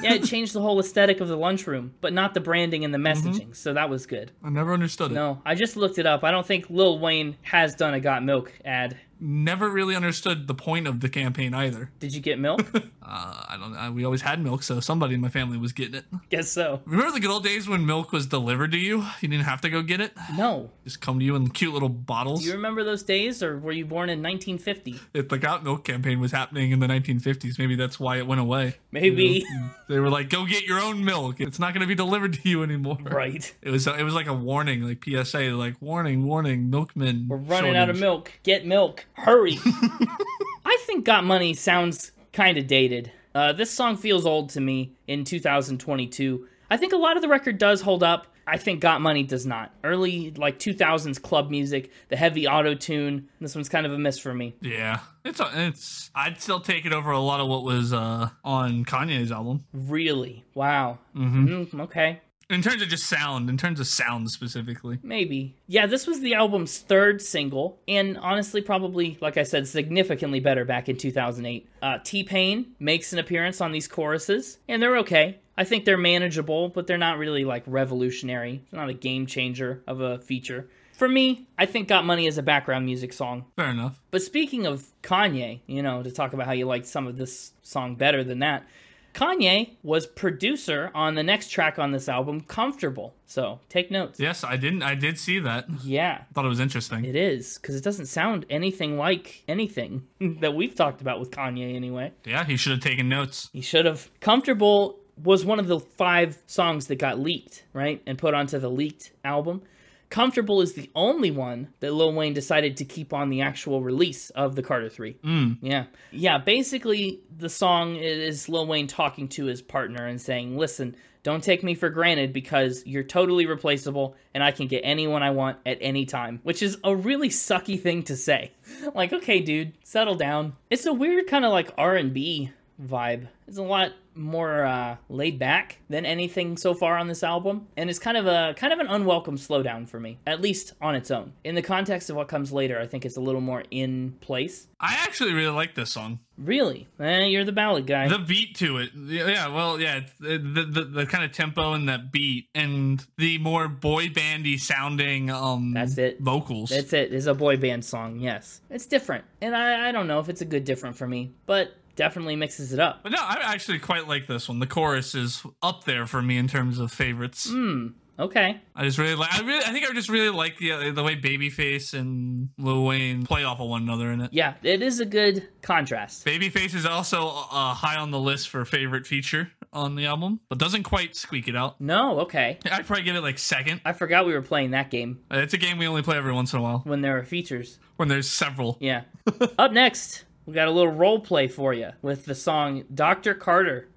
Yeah, it changed the whole aesthetic of the lunchroom, but not the branding and the messaging. So that was good. I never understood it. No, I just looked it up. I don't think Lil Wayne has done a Got Milk ad. Never really understood the point of the campaign either. Did you get milk? I don't know. We always had milk, so somebody in my family was getting it. Guess so. Remember the good old days when milk was delivered to you? You didn't have to go get it? No. Just come to you in cute little bottles? Do you remember those days, or were you born in 1950? If the Got Milk campaign was happening in the 1950s, maybe that's why it went away. Maybe. They were like, go get your own milk. It's not going to be delivered to you anymore. Right. It was like a warning, like PSA, like, warning, milkmen. We're running out of milk. Get milk. Hurry. I think Got Money sounds kind of dated. This song feels old to me in 2022. I think a lot of the record does hold up. I think Got Money does not. Early, like, 2000s club music, the heavy auto-tune. This one's kind of a miss for me. Yeah. It's I'd still take it over a lot of what was on Kanye's album. Really? Wow. Okay. In terms of just sound, in terms of sound specifically. Maybe. Yeah, this was the album's 3rd single, and honestly, probably, like I said, significantly better back in 2008. T-Pain makes an appearance on these choruses, and they're okay. I think they're manageable, but they're not really, like, revolutionary. It's not a game changer of a feature. For me, I think Got Money is a background music song. Fair enough. But speaking of Kanye, to talk about how you liked some of this song better than that, Kanye was producer on the next track on this album, Comfortable. So, take notes. Yes, I did see that. Yeah. Thought it was interesting. It is, because it doesn't sound anything like anything that we've talked about with Kanye anyway. Yeah, he should have taken notes. He should have. Comfortable was one of the 5 songs that got leaked, right? And put onto the leaked album. Comfortable is the only one that Lil Wayne decided to keep on the actual release of the Carter 3. Yeah, basically the song is Lil Wayne talking to his partner and saying, listen, don't take me for granted because you're totally replaceable and I can get anyone I want at any time, which is a really sucky thing to say. Like, okay, dude, settle down. It's a weird kind of like R&B vibe. It's a lot more laid back than anything so far on this album, and it's kind of an unwelcome slowdown for me, at least on its own. In the context of what comes later, I think it's a little more in place. I actually really like this song. Really? You're the ballad guy. The beat to it, the kind of tempo and that beat, and the more boy bandy sounding that's it. Vocals. That's it. It's a boy band song. Yes, it's different, and I don't know if it's a good different for me, but definitely mixes it up. But no, I actually quite like this one. The chorus is up there for me in terms of favorites. Okay. I just really like. I think I just really like the way Babyface and Lil Wayne play off of one another in it. Yeah, it is a good contrast. Babyface is also high on the list for favorite feature on the album, but doesn't quite squeak it out. No, okay. I'd probably give it like 2nd. I forgot we were playing that game. It's a game we only play every once in a while. When there are features. When there's several. Yeah. Up next, we got a little role play for you with the song Dr. Carter.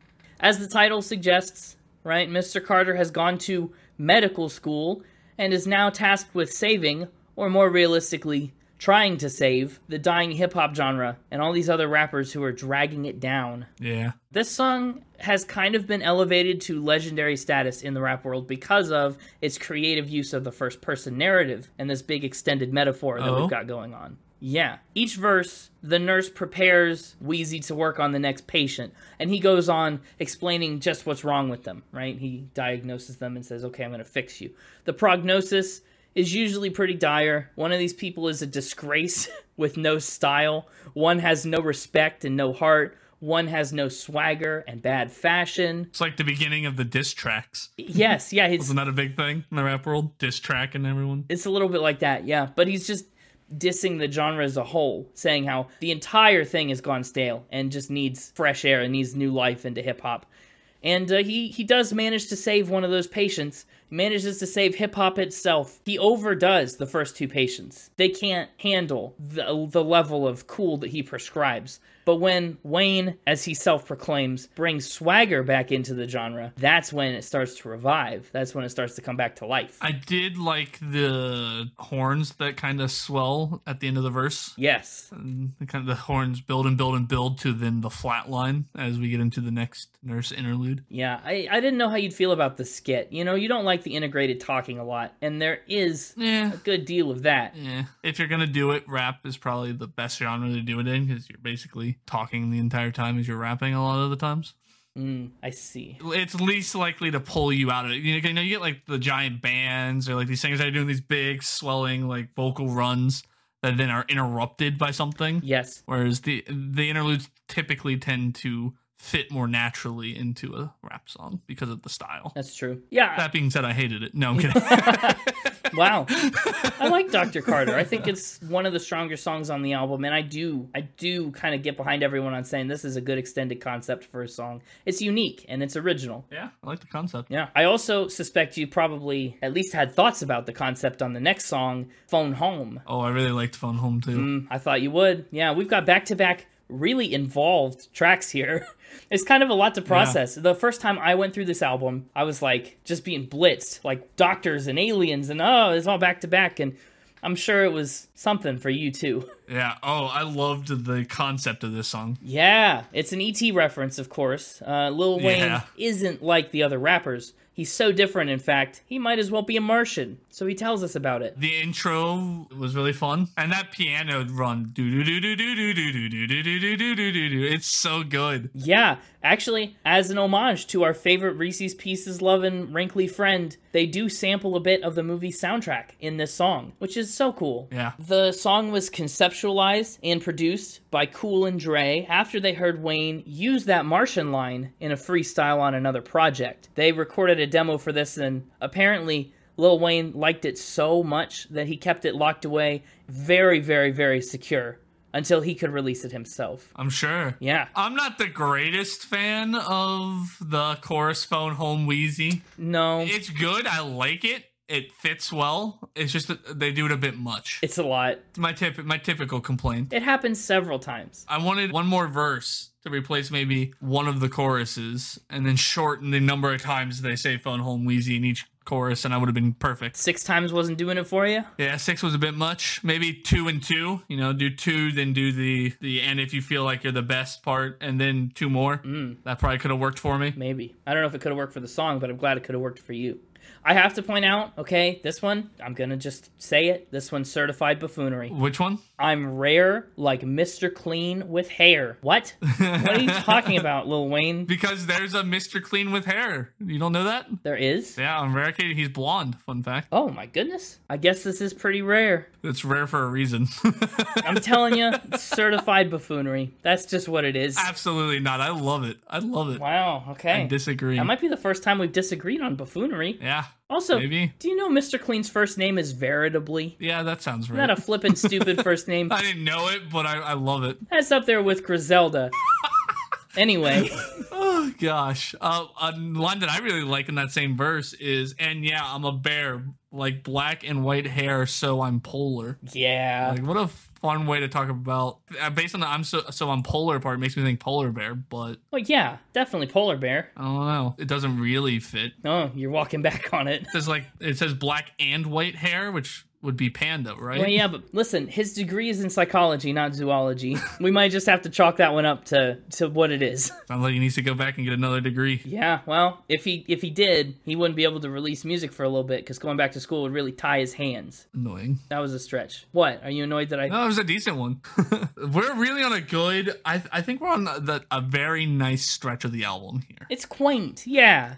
As the title suggests, right, Mr. Carter has gone to medical school and is now tasked with saving, or more realistically, trying to save, the dying hip-hop genre and all these other rappers who are dragging it down. Yeah. This song has kind of been elevated to legendary status in the rap world because of its creative use of the first-person narrative and this big extended metaphor that we've got going on. Yeah. Each verse, the nurse prepares Weezy to work on the next patient, and he goes on explaining just what's wrong with them, right? He diagnoses them and says, okay, I'm going to fix you. The prognosis is usually pretty dire. One of these people is a disgrace with no style. One has no respect and no heart. One has no swagger and bad fashion. It's like the beginning of the diss tracks. Yes, yeah. Wasn't that a big thing in the rap world? Diss track and everyone? It's a little bit like that, yeah. But he's just dissing the genre as a whole, saying how the entire thing has gone stale and just needs fresh air and needs new life into hip-hop. And he does manage to save one of those patients. He manages to save hip-hop itself. He overdoes the first two patients. They can't handle the level of cool that he prescribes. But when Wayne, as he self-proclaims, brings swagger back into the genre, that's when it starts to revive. That's when it starts to come back to life. I did like the horns that kind of swell at the end of the verse. Yes. And kind of the horns build and build and build to then the flat line as we get into the next nurse interlude. Yeah, I didn't know how you'd feel about the skit. You know, you don't like the integrated talking a lot, and there is a good deal of that. Yeah. If you're going to do it, rap is probably the best genre to do it in because you're basically talking the entire time as you're rapping a lot of the times. I see. It's least likely to pull you out of it. You know, you get like the giant bands or like these singers that are doing these big swelling like vocal runs that then are interrupted by something. Yes. Whereas the interludes typically tend to fit more naturally into a rap song because of the style. That's true. Yeah. That being said, I hated it. No, I'm kidding. Wow. I like Dr. Carter. I think it's one of the stronger songs on the album, and I do kind of get behind everyone on saying this is a good extended concept for a song. It's unique, and it's original. Yeah, I like the concept. Yeah. I also suspect you probably at least had thoughts about the concept on the next song, Phone Home. Oh, I really liked Phone Home, too. I thought you would. Yeah, we've got back-to-back really involved tracks here. It's kind of a lot to process. Yeah. The first time I went through this album, I was like just being blitzed, like doctors and aliens, and it's all back to back. And I'm sure it was something for you too. Yeah. Oh, I loved the concept of this song. Yeah. It's an E.T. reference, of course. Lil Wayne isn't like the other rappers. He's so different, in fact, he might as well be a Martian. So he tells us about it. The intro was really fun. And that piano run, it's so good. Yeah, actually, as an homage to our favorite Reese's Pieces loving wrinkly friend, they do sample a bit of the movie soundtrack in this song, which is so cool. Yeah. The song was conceptualized and produced by Kool and Dre after they heard Wayne use that Martian line in a freestyle on another project. They recorded a demo for this, and apparently Lil Wayne liked it so much that he kept it locked away very, very, very secure until he could release it himself. I'm sure. Yeah. I'm not the greatest fan of the chorus Phone Home Weezy. No. It's good. I like it. It fits well. It's just that they do it a bit much. It's a lot. It's my typical complaint. It happens several times. I wanted one more verse to replace maybe one of the choruses and then shorten the number of times they say Phone Home Weezy in each chorus, and I would have been perfect. 6 times wasn't doing it for you? Yeah, 6 was a bit much. Maybe 2 and 2. You know, do 2, then do the and if you feel like you're the best part, and then 2 more. That probably could have worked for me. Maybe. I don't know if it could have worked for the song, but I'm glad it could have worked for you. I have to point out, okay, this one, I'm gonna just say it, this one's certified buffoonery. Which one? I'm rare like Mr. Clean with hair. What? What are you talking about, Lil Wayne? Because there's a Mr. Clean with hair. You don't know that? There is? Yeah, on Rare Kid, he's blonde, fun fact. Oh my goodness. I guess this is pretty rare. It's rare for a reason. I'm telling you, certified buffoonery. That's just what it is. Absolutely not. I love it. I love it. Wow, okay. I disagree. That might be the first time we've disagreed on buffoonery. Yeah. Also, maybe. Do you know Mr. Clean's first name is Veritably? Yeah, that sounds right. Isn't that a flippin' stupid first name? I didn't know it, but I love it. That's up there with Griselda. Anyway. Oh, gosh. A line that I really like in that same verse is, and yeah, I'm a bear, like black and white hair, so I'm polar. Yeah. Like, what a fun way to talk about, based on the I'm polar part, makes me think polar bear, but... Well, yeah, definitely polar bear. I don't know. It doesn't really fit. Oh, you're walking back on it. It says black and white hair, which would be panda, right? Well, yeah, but listen, his degree is in psychology, not zoology. We might just have to chalk that one up to what it is. Sounds like he needs to go back and get another degree. Yeah, well, if he did, he wouldn't be able to release music for a little bit, because going back to school would really tie his hands. Annoying. That was a stretch. What? Are you annoyed that I... No, it was a decent one. We're really on a good... I think we're on a very nice stretch of the album here. It's quaint, yeah.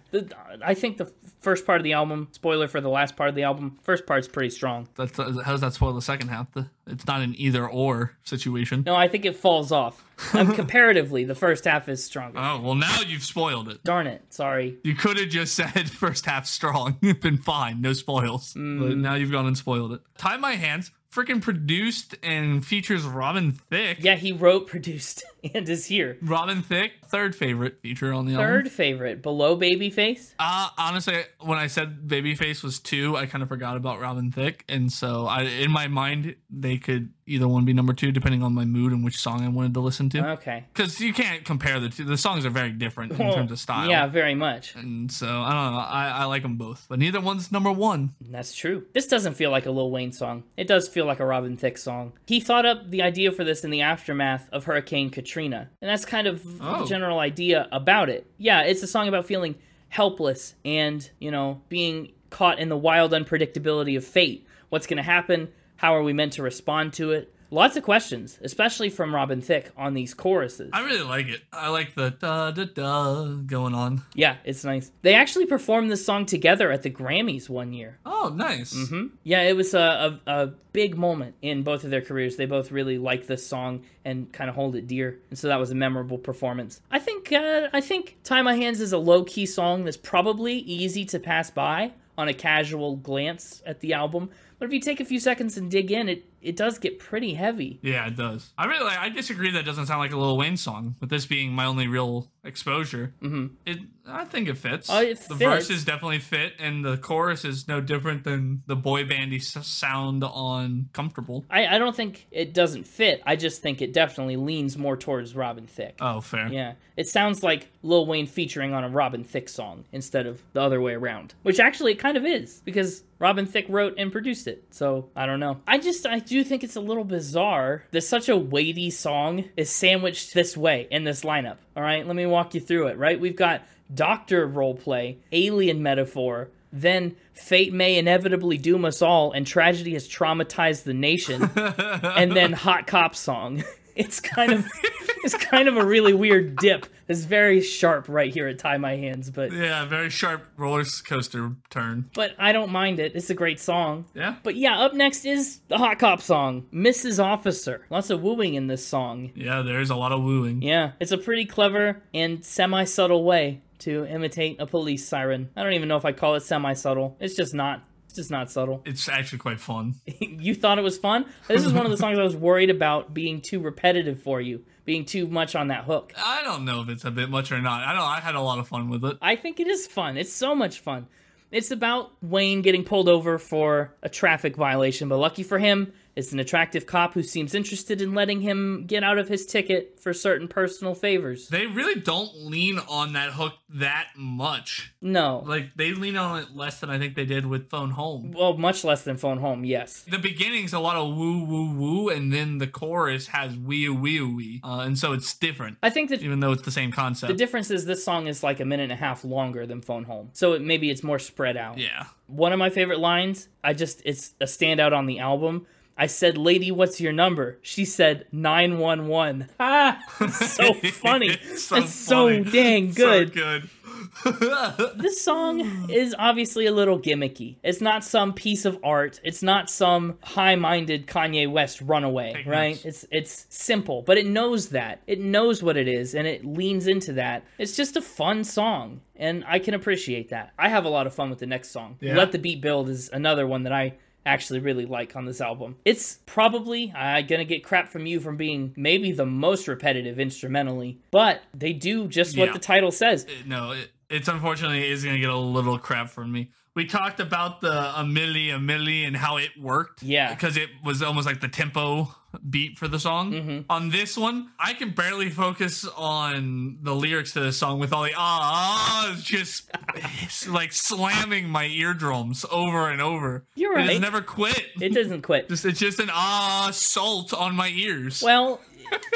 I think the first part of the album, spoiler for the last part of the album, first part's pretty strong. That's how does that spoil the second half? It's not an either or situation. No, I think it falls off. Comparatively, the first half is stronger. Oh, well, now you've spoiled it. Darn it. Sorry. You could have just said first half strong. You've been fine. No spoils. But now you've gone and spoiled it. Tie My Hands, freaking produced and features Robin Thicke. Yeah, he wrote, produced, and is here. Robin Thicke, third favorite feature on the album. Third favorite, below Babyface? Honestly, when I said Babyface was 2, I kind of forgot about Robin Thicke. And so in my mind, they could either one be number 2, depending on my mood and which song I wanted to listen to. Okay. Because you can't compare the two. The songs are very different in terms of style. Yeah, very much. And so, I don't know. I like them both. But neither one's number 1. That's true. This doesn't feel like a Lil Wayne song. It does feel like a Robin Thicke song. He thought up the idea for this in the aftermath of Hurricane Katrina. And that's kind of the general idea about it. Yeah, it's a song about feeling helpless and, being caught in the wild unpredictability of fate. What's going to happen? How are we meant to respond to it? Lots of questions, especially from Robin Thicke on these choruses. I really like it. I like the da-da-da going on. Yeah, it's nice. They actually performed this song together at the Grammys one year. Oh, nice. Yeah, it was a big moment in both of their careers. They both really like this song and kind of hold it dear. And so that was a memorable performance. I think Tie My Hands is a low-key song that's probably easy to pass by on a casual glance at the album. But if you take a few seconds and dig in, it does get pretty heavy. Yeah, it does. I disagree that it doesn't sound like a Lil Wayne song, with this being my only real exposure. I think it fits. The verses definitely fit, and the chorus is no different than the boy bandy sound on Comfortable. I don't think it doesn't fit. I just think it definitely leans more towards Robin Thicke. Oh, fair. Yeah. It sounds like Lil Wayne featuring on a Robin Thicke song instead of the other way around. Which actually it kind of is, because Robin Thicke wrote and produced it. So, I don't know. I do think it's a little bizarre that such a weighty song is sandwiched this way in this lineup. All right, let me walk you through it, right? We've got Doctor roleplay, Alien metaphor, then Fate may inevitably doom us all and tragedy has traumatized the nation, and then Hot Cop song. It's kind of a really weird dip. It's very sharp right here at Tie My Hands, but yeah, very sharp roller coaster turn. But I don't mind it. It's a great song. Yeah. But yeah, up next is the Hot Cop song, Mrs. Officer. Lots of wooing in this song. Yeah, there's a lot of wooing. Yeah, it's a pretty clever and semi-subtle way to imitate a police siren. I don't even know if I call it semi-subtle. It's just not subtle. It's actually quite fun. You thought it was fun? This is one of the songs I was worried about being too repetitive for you, being too much on that hook. I don't know if it's a bit much or not. I had a lot of fun with it. I think it is fun. It's so much fun. It's about Wayne getting pulled over for a traffic violation, but lucky for him, it's an attractive cop who seems interested in letting him get out of his ticket for certain personal favors. They really don't lean on that hook that much. No. Like, they lean on it less than I think they did with Phone Home. Well, much less than Phone Home, yes. The beginning's a lot of woo, woo, woo, and then the chorus has wee, wee, wee. And so it's different. I think that even though it's the same concept. The difference is this song is like a minute and a half longer than Phone Home. So maybe it's more spread out. Yeah. One of my favorite lines, it's a standout on the album. I said, "Lady, what's your number?" She said, 911. Ah, so funny. It's so dang good. So good. This song is obviously a little gimmicky. It's not some piece of art. It's not some high-minded Kanye West runaway, right? It's simple, but it knows that. It knows what it is, and it leans into that. It's just a fun song, and I can appreciate that. I have a lot of fun with the next song. Yeah. Let the Beat Build is another one that I actually really like on this album. It's probably gonna get crap from you from being maybe the most repetitive instrumentally, but they do just what the title says. It's unfortunately is gonna get a little crap from me. We talked about the A Milli, and how it worked. Yeah. Because it was almost like the tempo beat for the song. Mm-hmm. On this one, I can barely focus on the lyrics to this song with all the just like slamming my eardrums over and over. You're right. It has never quit. It doesn't quit. It's just an assault on my ears. Well,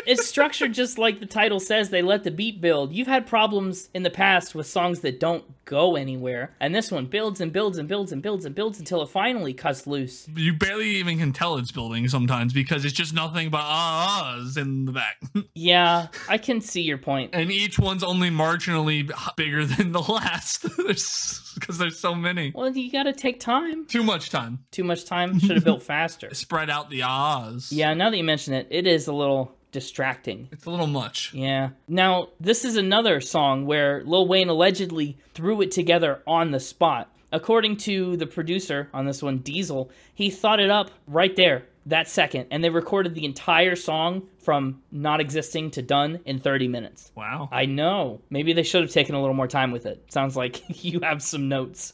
it's structured just like the title says. They let the beat build. You've had problems in the past with songs that don't go anywhere. And this one builds and builds and builds and builds and builds until it finally cuts loose. You barely even can tell it's building sometimes because it's just nothing but ahs in the back. Yeah, I can see your point. And each one's only marginally bigger than the last because there's so many. Well, you gotta take time. Too much time. Too much time. Should have built faster. Spread out the ahs. Yeah, now that you mention it, it is a little distracting. It's a little much. Yeah. Now, this is another song where Lil Wayne allegedly threw it together on the spot. According to the producer on this one, Diesel, he thought it up right there, that second, and they recorded the entire song from not existing to done in 30 minutes. Wow. I know. Maybe they should have taken a little more time with it. Sounds like you have some notes.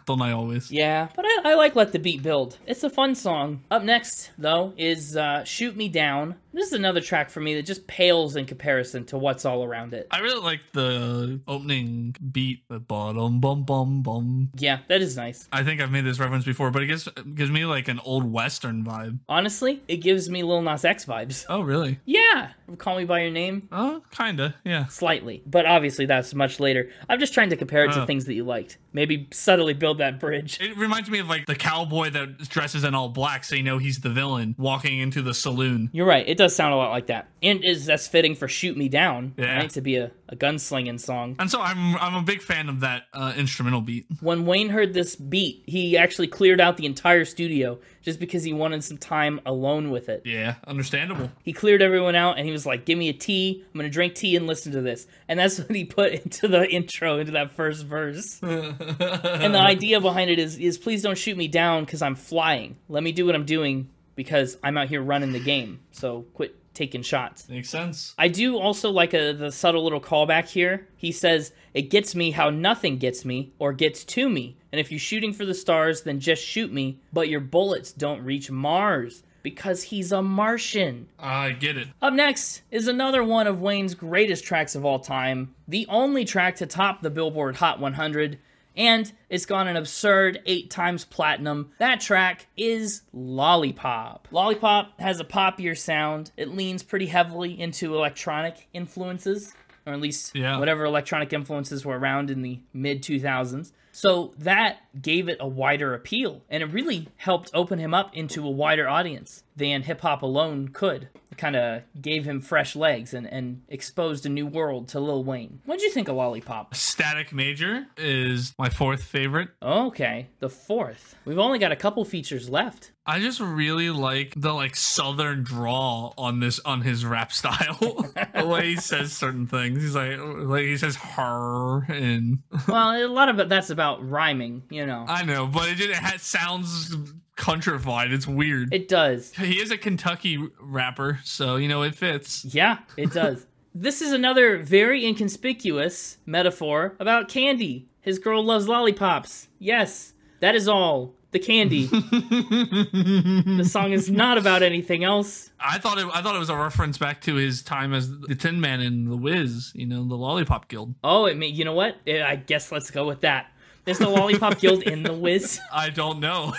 Don't I always? Yeah, but I like Let the Beat Build. It's a fun song. Up next, though, is Shoot Me Down. This is another track for me that just pales in comparison to what's all around it. I really like the opening beat, the bottom bum bum bum. Yeah, that is nice. I think I've made this reference before, but it gives me like an old Western vibe. Honestly, it gives me Lil Nas X vibes. Oh, really? Yeah. Call Me By Your Name? Kinda, yeah. Slightly. But obviously that's much later. I'm just trying to compare it to things that you liked. Maybe subtly build that bridge. It reminds me of like the cowboy that dresses in all black so you know he's the villain walking into the saloon. You're right. It does sound a lot like that. And that's fitting for Shoot Me Down, yeah. Right? To be a gunslinging song. And so I'm a big fan of that instrumental beat. When Wayne heard this beat, he actually cleared out the entire studio just because he wanted some time alone with it. Yeah, understandable. He cleared everyone out and he was like, give me a tea. I'm going to drink tea and listen to this. And that's what he put into the intro, into that first verse. And the idea behind it is please don't shoot me down because I'm flying. Let me do what I'm doing because I'm out here running the game. So quit taking shots. Makes sense. I do also like the subtle little callback here. He says, it gets me how nothing gets me or gets to me. And if you're shooting for the stars, then just shoot me. But your bullets don't reach Mars. Because he's a Martian. I get it. Up next is another one of Wayne's greatest tracks of all time. The only track to top the Billboard Hot 100. And it's gone an absurd 8 times platinum. That track is Lollipop. Lollipop has a poppier sound. It leans pretty heavily into electronic influences. Or at least whatever electronic influences were around in the mid-2000s. So that gave it a wider appeal, and it really helped open him up into a wider audience than hip-hop alone could. It kind of gave him fresh legs and exposed a new world to Lil Wayne. What'd you think of Lollipop? Static Major is my 4th favorite. Okay, the 4th. We've only got a couple features left. I just really like the southern drawl on his rap style. The way he says certain things. He's like he says her and well, a lot of it that's about rhyming, you know. I know, but it sounds countrified. It's weird. It does. He is a Kentucky rapper, so it fits. Yeah, it does. This is another very inconspicuous metaphor about candy. His girl loves lollipops. Yes, that is all. The candy. The song is not about anything else. I thought it was a reference back to his time as the Tin Man in The Wiz, the Lollipop Guild. Oh, you know what? I guess let's go with that. Is the Lollipop Guild in The Wiz? I don't know.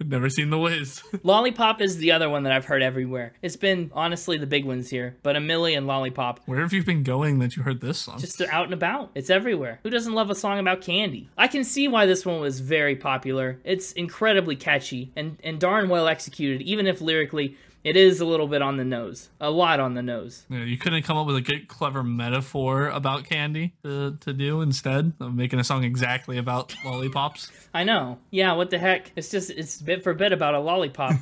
Never seen The Wiz. Lollipop is the other one that I've heard everywhere. It's been, honestly, the big ones here. But A Milli and Lollipop. Where have you been going that you heard this song? Just out and about. It's everywhere. Who doesn't love a song about candy? I can see why this one was very popular. It's incredibly catchy and darn well executed, even if lyrically it is a little bit on the nose. A lot on the nose. Yeah, you couldn't come up with a good, clever metaphor about candy to do instead of making a song exactly about lollipops. I know. Yeah, what the heck? It's bit for bit about a lollipop.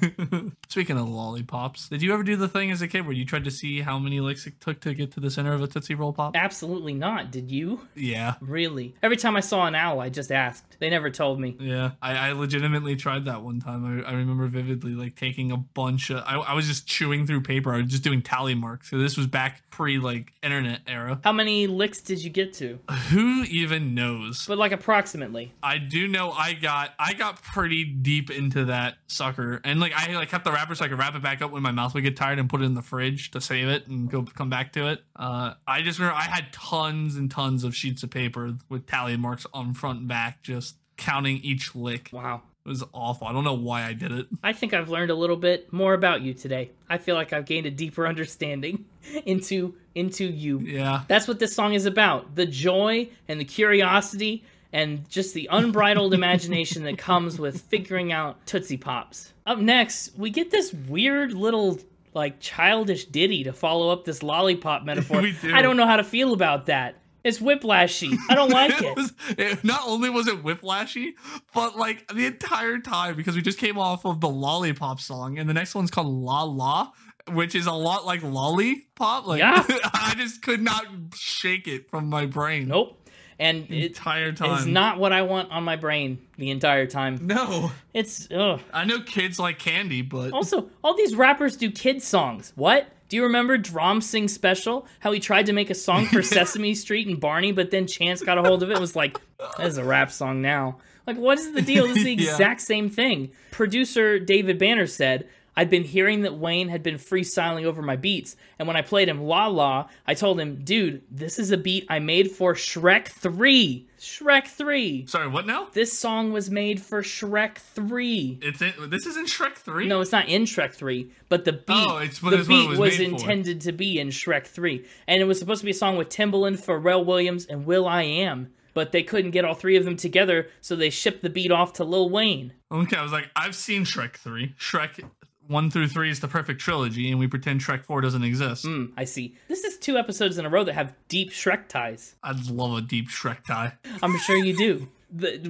Speaking of lollipops, did you ever do the thing as a kid where you tried to see how many licks it took to get to the center of a Tootsie Roll Pop? Absolutely not. Did you? Yeah. Really? Every time I saw an owl, I just asked. They never told me. Yeah. I legitimately tried that one time. I remember vividly taking a bunch of... I was just chewing through paper. I was just doing tally marks. So this was back pre internet era. How many licks did you get to? Who even knows? But approximately. I do know I got pretty deep into that sucker, and I kept the wrapper so I could wrap it back up when my mouth would get tired and put it in the fridge to save it and come back to it. I just remember I had tons and tons of sheets of paper with tally marks on front and back, just counting each lick. Wow. It was awful. I don't know why I did it. I think I've learned a little bit more about you today. I feel like I've gained a deeper understanding into you. Yeah. That's what this song is about. The joy and the curiosity and just the unbridled imagination that comes with figuring out Tootsie Pops. Up next, we get this weird little, like, childish ditty to follow up this lollipop metaphor. We do. I don't know how to feel about that. It's whiplashy. I don't like it. Not only was it whiplashy, but like the entire time, because we just came off of the Lollipop song, and the next one's called La La, which is a lot like Lollipop. Like, yeah. I just could not shake it from my brain. Nope. And the entire time. It's not what I want on my brain the entire time. No. It's, ugh. I know kids like candy, but... Also, all these rappers do kid songs. What? Do you remember Drum Sing Special? How he tried to make a song for Sesame Street and Barney, but then Chance got a hold of it and was like, that is a rap song now. Like, what is the deal? This is the exact same thing. Producer David Banner said, I'd been hearing that Wayne had been freestyling over my beats, and when I played him La La, I told him, dude, this is a beat I made for Shrek 3. Shrek 3. Sorry, what now? This song was made for Shrek 3. This is in Shrek 3? No, it's not in Shrek 3, but the beat, was intended to be in Shrek 3. And it was supposed to be a song with Timbaland, Pharrell Williams, and will.i.am. But they couldn't get all three of them together, so they shipped the beat off to Lil Wayne. Okay, I was like, I've seen Shrek 3. Shrek 1 through 3 is the perfect trilogy, and we pretend Shrek 4 doesn't exist. I see. This is 2 episodes in a row that have deep Shrek ties. I'd love a deep Shrek tie. I'm sure you do.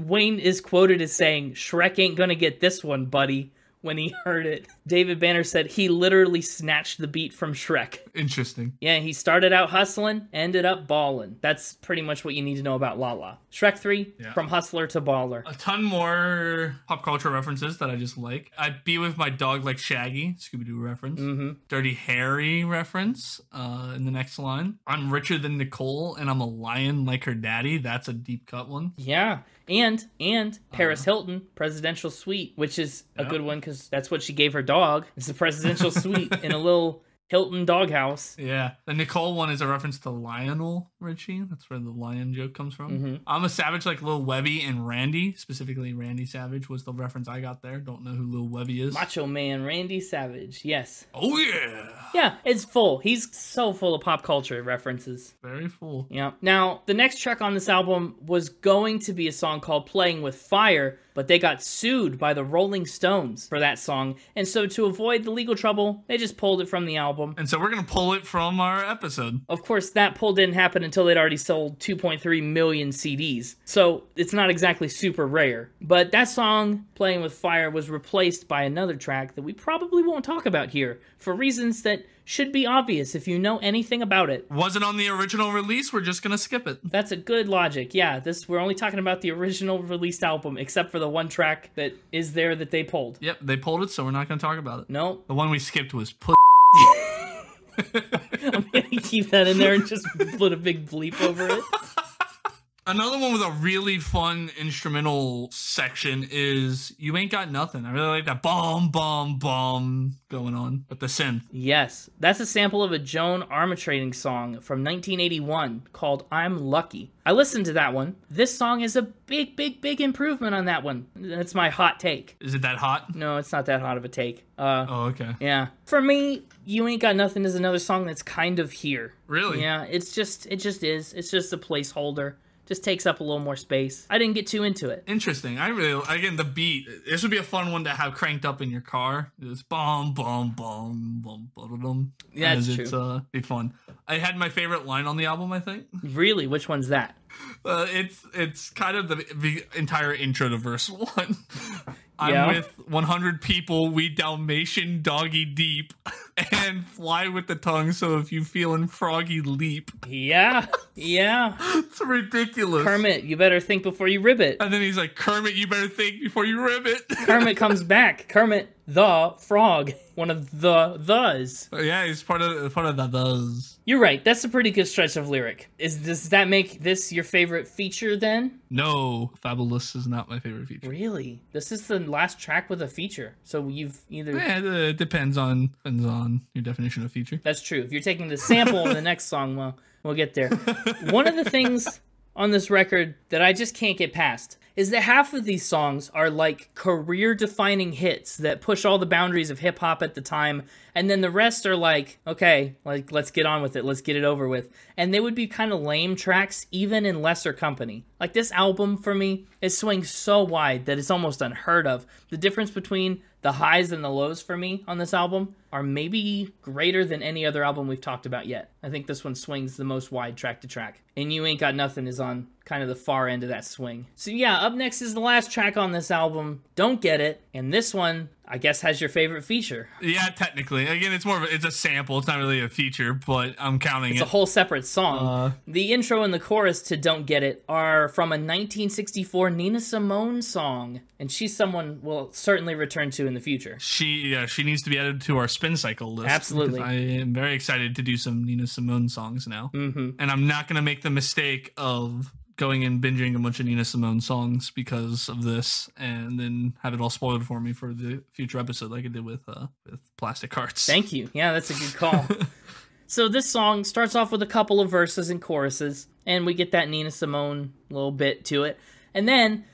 Wayne is quoted as saying, Shrek ain't gonna get this one, buddy, when he heard it. David Banner said he literally snatched the beat from Shrek. Interesting. Yeah, he started out hustling, ended up ballin'. That's pretty much what you need to know about La La. Shrek 3, from hustler to baller. A ton more pop culture references that I just like. I'd be with my dog like Shaggy, Scooby-Doo reference. Dirty Harry reference in the next line. I'm richer than Nicole, and I'm a lion like her daddy. That's a deep cut one. Yeah, and Paris Hilton, Presidential Suite, which is a good one because that's what she gave her dog. It's a presidential suite in a little Hilton doghouse. Yeah. The Nicole one is a reference to Lionel Richie. That's where the lion joke comes from. I'm a savage like Lil Webby and Randy. Specifically, Randy Savage was the reference I got there. Don't know who Lil Webby is. Macho Man Randy Savage. Yes. Oh, yeah. Yeah, it's full. He's so full of pop culture references. Very full. Yeah. Now, the next track on this album was going to be a song called Playing with Fire, but they got sued by the Rolling Stones for that song. And so to avoid the legal trouble, they just pulled it from the album. And so we're going to pull it from our episode. Of course, that pull didn't happen until they'd already sold 2.3 million CDs. So it's not exactly super rare. But that song, Playing with Fire, was replaced by another track that we probably won't talk about here for reasons that should be obvious if you know anything about it. Wasn't on the original release, we're just gonna skip it. That's a good logic. Yeah, we're only talking about the original released album, except for the one track that is there that they pulled. Yep, they pulled it, so we're not gonna talk about it. No. The one we skipped was Put. I'm gonna keep that in there and just put a big bleep over it. Another one with a really fun instrumental section is You Ain't Got Nothing. I really like that bomb, bomb, bomb going on with the synth. Yes. That's a sample of a Joan Armatrading song from 1981 called I'm Lucky. I listened to that one. This song is a big, big, big improvement on that one. That's my hot take. Is it that hot? No, it's not that hot of a take. Oh, okay. Yeah. For me, You Ain't Got Nothing is another song that's kind of here. Really? Yeah, it just is. It's just a placeholder. Just takes up a little more space. I didn't get too into it. Interesting. Again, the beat. This would be a fun one to have cranked up in your car. It's bomb, bomb, bomb, bomb, bomb, bomb. Yeah, that's true. It's be fun. I had my favorite line on the album, I think. Really? Which one's that? It's kind of the entire intro to verse 1. I'm with 100 people, we Dalmatian doggy deep, and fly with the tongue, so if you feeling froggy, leap. Yeah, yeah. It's ridiculous. Kermit, you better think before you ribbit. And then he's like, Kermit, you better think before you ribbit. Kermit comes back. Kermit the Frog. One of the thes. Yeah, he's part of the thes. You're right. That's a pretty good stretch of lyric. Does that make this your favorite feature then? No, Fabulous is not my favorite feature. Really? This is the last track with a feature. So you've either... Yeah, it depends on your definition of feature. That's true. If you're taking the sample in the next song, well, we'll get there. One of the things on this record that I just can't get past, is that half of these songs are like career-defining hits that push all the boundaries of hip-hop at the time, and then the rest are like, okay, like, let's get on with it, let's get it over with. And they would be kind of lame tracks, even in lesser company. Like, this album, for me, it swings so wide that it's almost unheard of. The difference between the highs and the lows for me on this album are maybe greater than any other album we've talked about yet. I think this one swings the most wide track to track. And You Ain't Got Nothing is on kind of the far end of that swing. So yeah, up next is the last track on this album, Don't Get It. And this one, I guess, has your favorite feature. Yeah, technically. Again, it's more of it's a sample. It's not really a feature, but I'm counting it. It's a whole separate song. The intro and the chorus to Don't Get It are from a 1964 Nina Simone song. And she's someone we'll certainly return to in the future. She needs to be added to our spin cycle list. Absolutely. I am very excited to do some Nina Simone songs now. And I'm not going to make the mistake of going and binging a bunch of Nina Simone songs because of this, and then have it all spoiled for me for the future episode like I did with Plastic Hearts. Thank you. Yeah, that's a good call. So this song starts off with a couple of verses and choruses, and we get that Nina Simone little bit to it. And then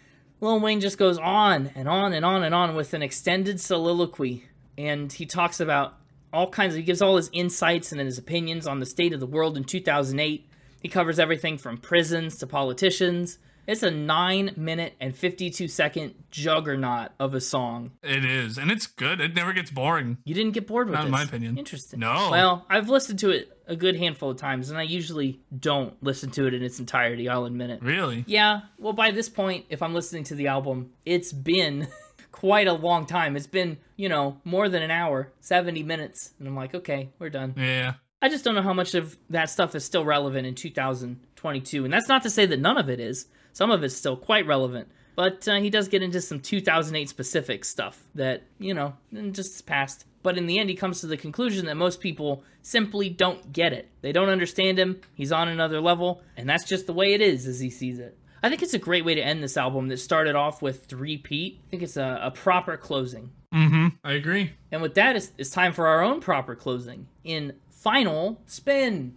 Lil Wayne just goes on and on and on and on with an extended soliloquy, and he talks about all kinds of, he gives all his insights and his opinions on the state of the world in 2008. He covers everything from prisons to politicians. It's a 9-minute and 52-second juggernaut of a song. It is, and it's good. It never gets boring. You didn't get bored with it? Not in my opinion. Interesting. No. Well, I've listened to it a good handful of times, and I usually don't listen to it in its entirety, I'll admit it. Really? Yeah. Well, by this point, if I'm listening to the album, it's been quite a long time. It's been, more than an hour, 70 minutes. And I'm like, okay, we're done. Yeah. I just don't know how much of that stuff is still relevant in 2022. And that's not to say that none of it is. Some of it's still quite relevant. But he does get into some 2008 specific stuff that, just is past. But in the end, he comes to the conclusion that most people simply don't get it. They don't understand him. He's on another level. And that's just the way it is as he sees it. I think it's a great way to end this album that started off with Three-Peat. I think it's a proper closing. I agree. And with that, it's time for our own proper closing in Final Spin.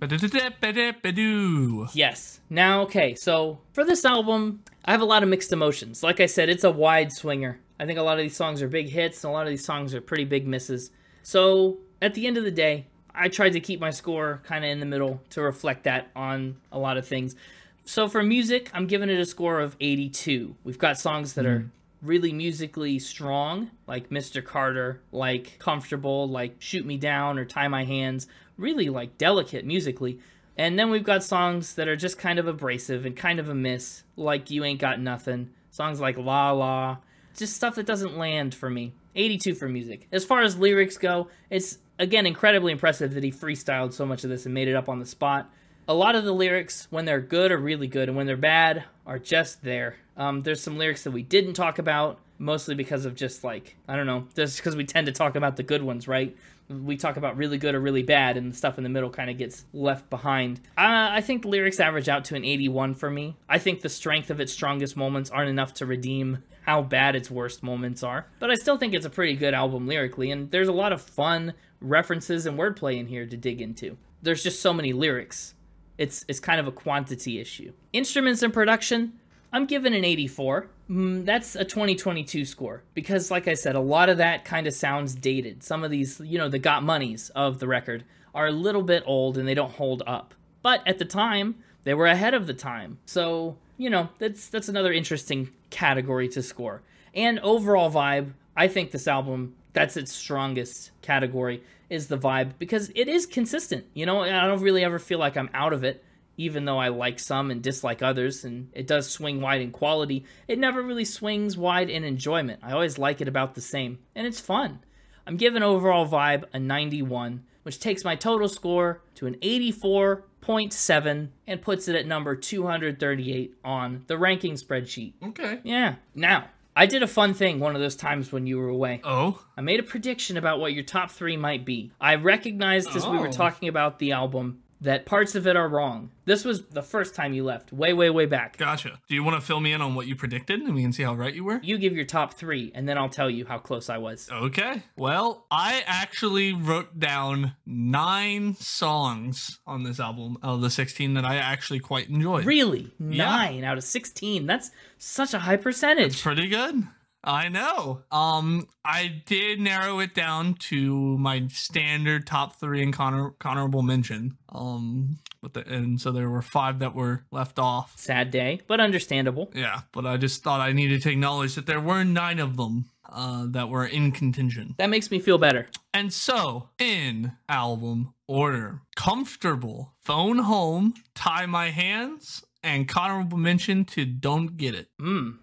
Yes. Now, okay, so for this album, I have a lot of mixed emotions. Like I said, it's a wide swinger. I think a lot of these songs are big hits, and a lot of these songs are pretty big misses. So at the end of the day, I tried to keep my score kind of in the middle to reflect that on a lot of things. So for music, I'm giving it a score of 82. We've got songs that are really musically strong, like Mr. Carter, like Comfortable, like Shoot Me Down or Tie My Hands, really like delicate musically. And then we've got songs that are just kind of abrasive and kind of a miss, like You Ain't Got Nothing, songs like La La, just stuff that doesn't land for me. 82 for music. As far as lyrics go, it's, again, incredibly impressive that he freestyled so much of this and made it up on the spot. A lot of the lyrics, when they're good, are really good, and when they're bad, are just there. There's some lyrics that we didn't talk about, mostly because of just, like, I don't know, just because we tend to talk about the good ones, right? We talk about really good or really bad, and the stuff in the middle kind of gets left behind. I think the lyrics average out to an 81 for me. I think the strength of its strongest moments aren't enough to redeem how bad its worst moments are. But I still think it's a pretty good album lyrically, and there's a lot of fun references and wordplay in here to dig into. There's just so many lyrics. It's kind of a quantity issue. Instruments and production, I'm giving an 84. That's a 2022 score. Because, like I said, a lot of that kind of sounds dated. Some of these, the got monies of the record are a little bit old and they don't hold up. But at the time, they were ahead of the time. So, that's another interesting category to score. And overall vibe, I think this album, that's its strongest category, is the vibe, because it is consistent. I don't really ever feel like I'm out of it, even though I like some and dislike others, and it does swing wide in quality. It never really swings wide in enjoyment. I always like it about the same, and it's fun. I'm giving overall vibe a 91, which takes my total score to an 84.7 and puts it at number 238 on the ranking spreadsheet. Okay. Yeah. Now, I did a fun thing one of those times when you were away. Oh? I made a prediction about what your top 3 might be. I recognized as we were talking about the album that parts of it are wrong. This was the first time you left, way, way, way back. Gotcha. Do you want to fill me in on what you predicted, and we can see how right you were? You give your top 3, and then I'll tell you how close I was. Okay. Well, I actually wrote down 9 songs on this album out of the 16 that I actually quite enjoyed. Really? 9 out of 16? That's such a high percentage. It's pretty good. I know. I did narrow it down to my standard top 3 and honorable mention. And so there were 5 that were left off. Sad day, but understandable. Yeah, but I just thought I needed to acknowledge that there were 9 of them that were in contention. That makes me feel better. And so, in album order, Comfortable, Phone Home, Tie My Hands, and honorable mention to Don't Get It.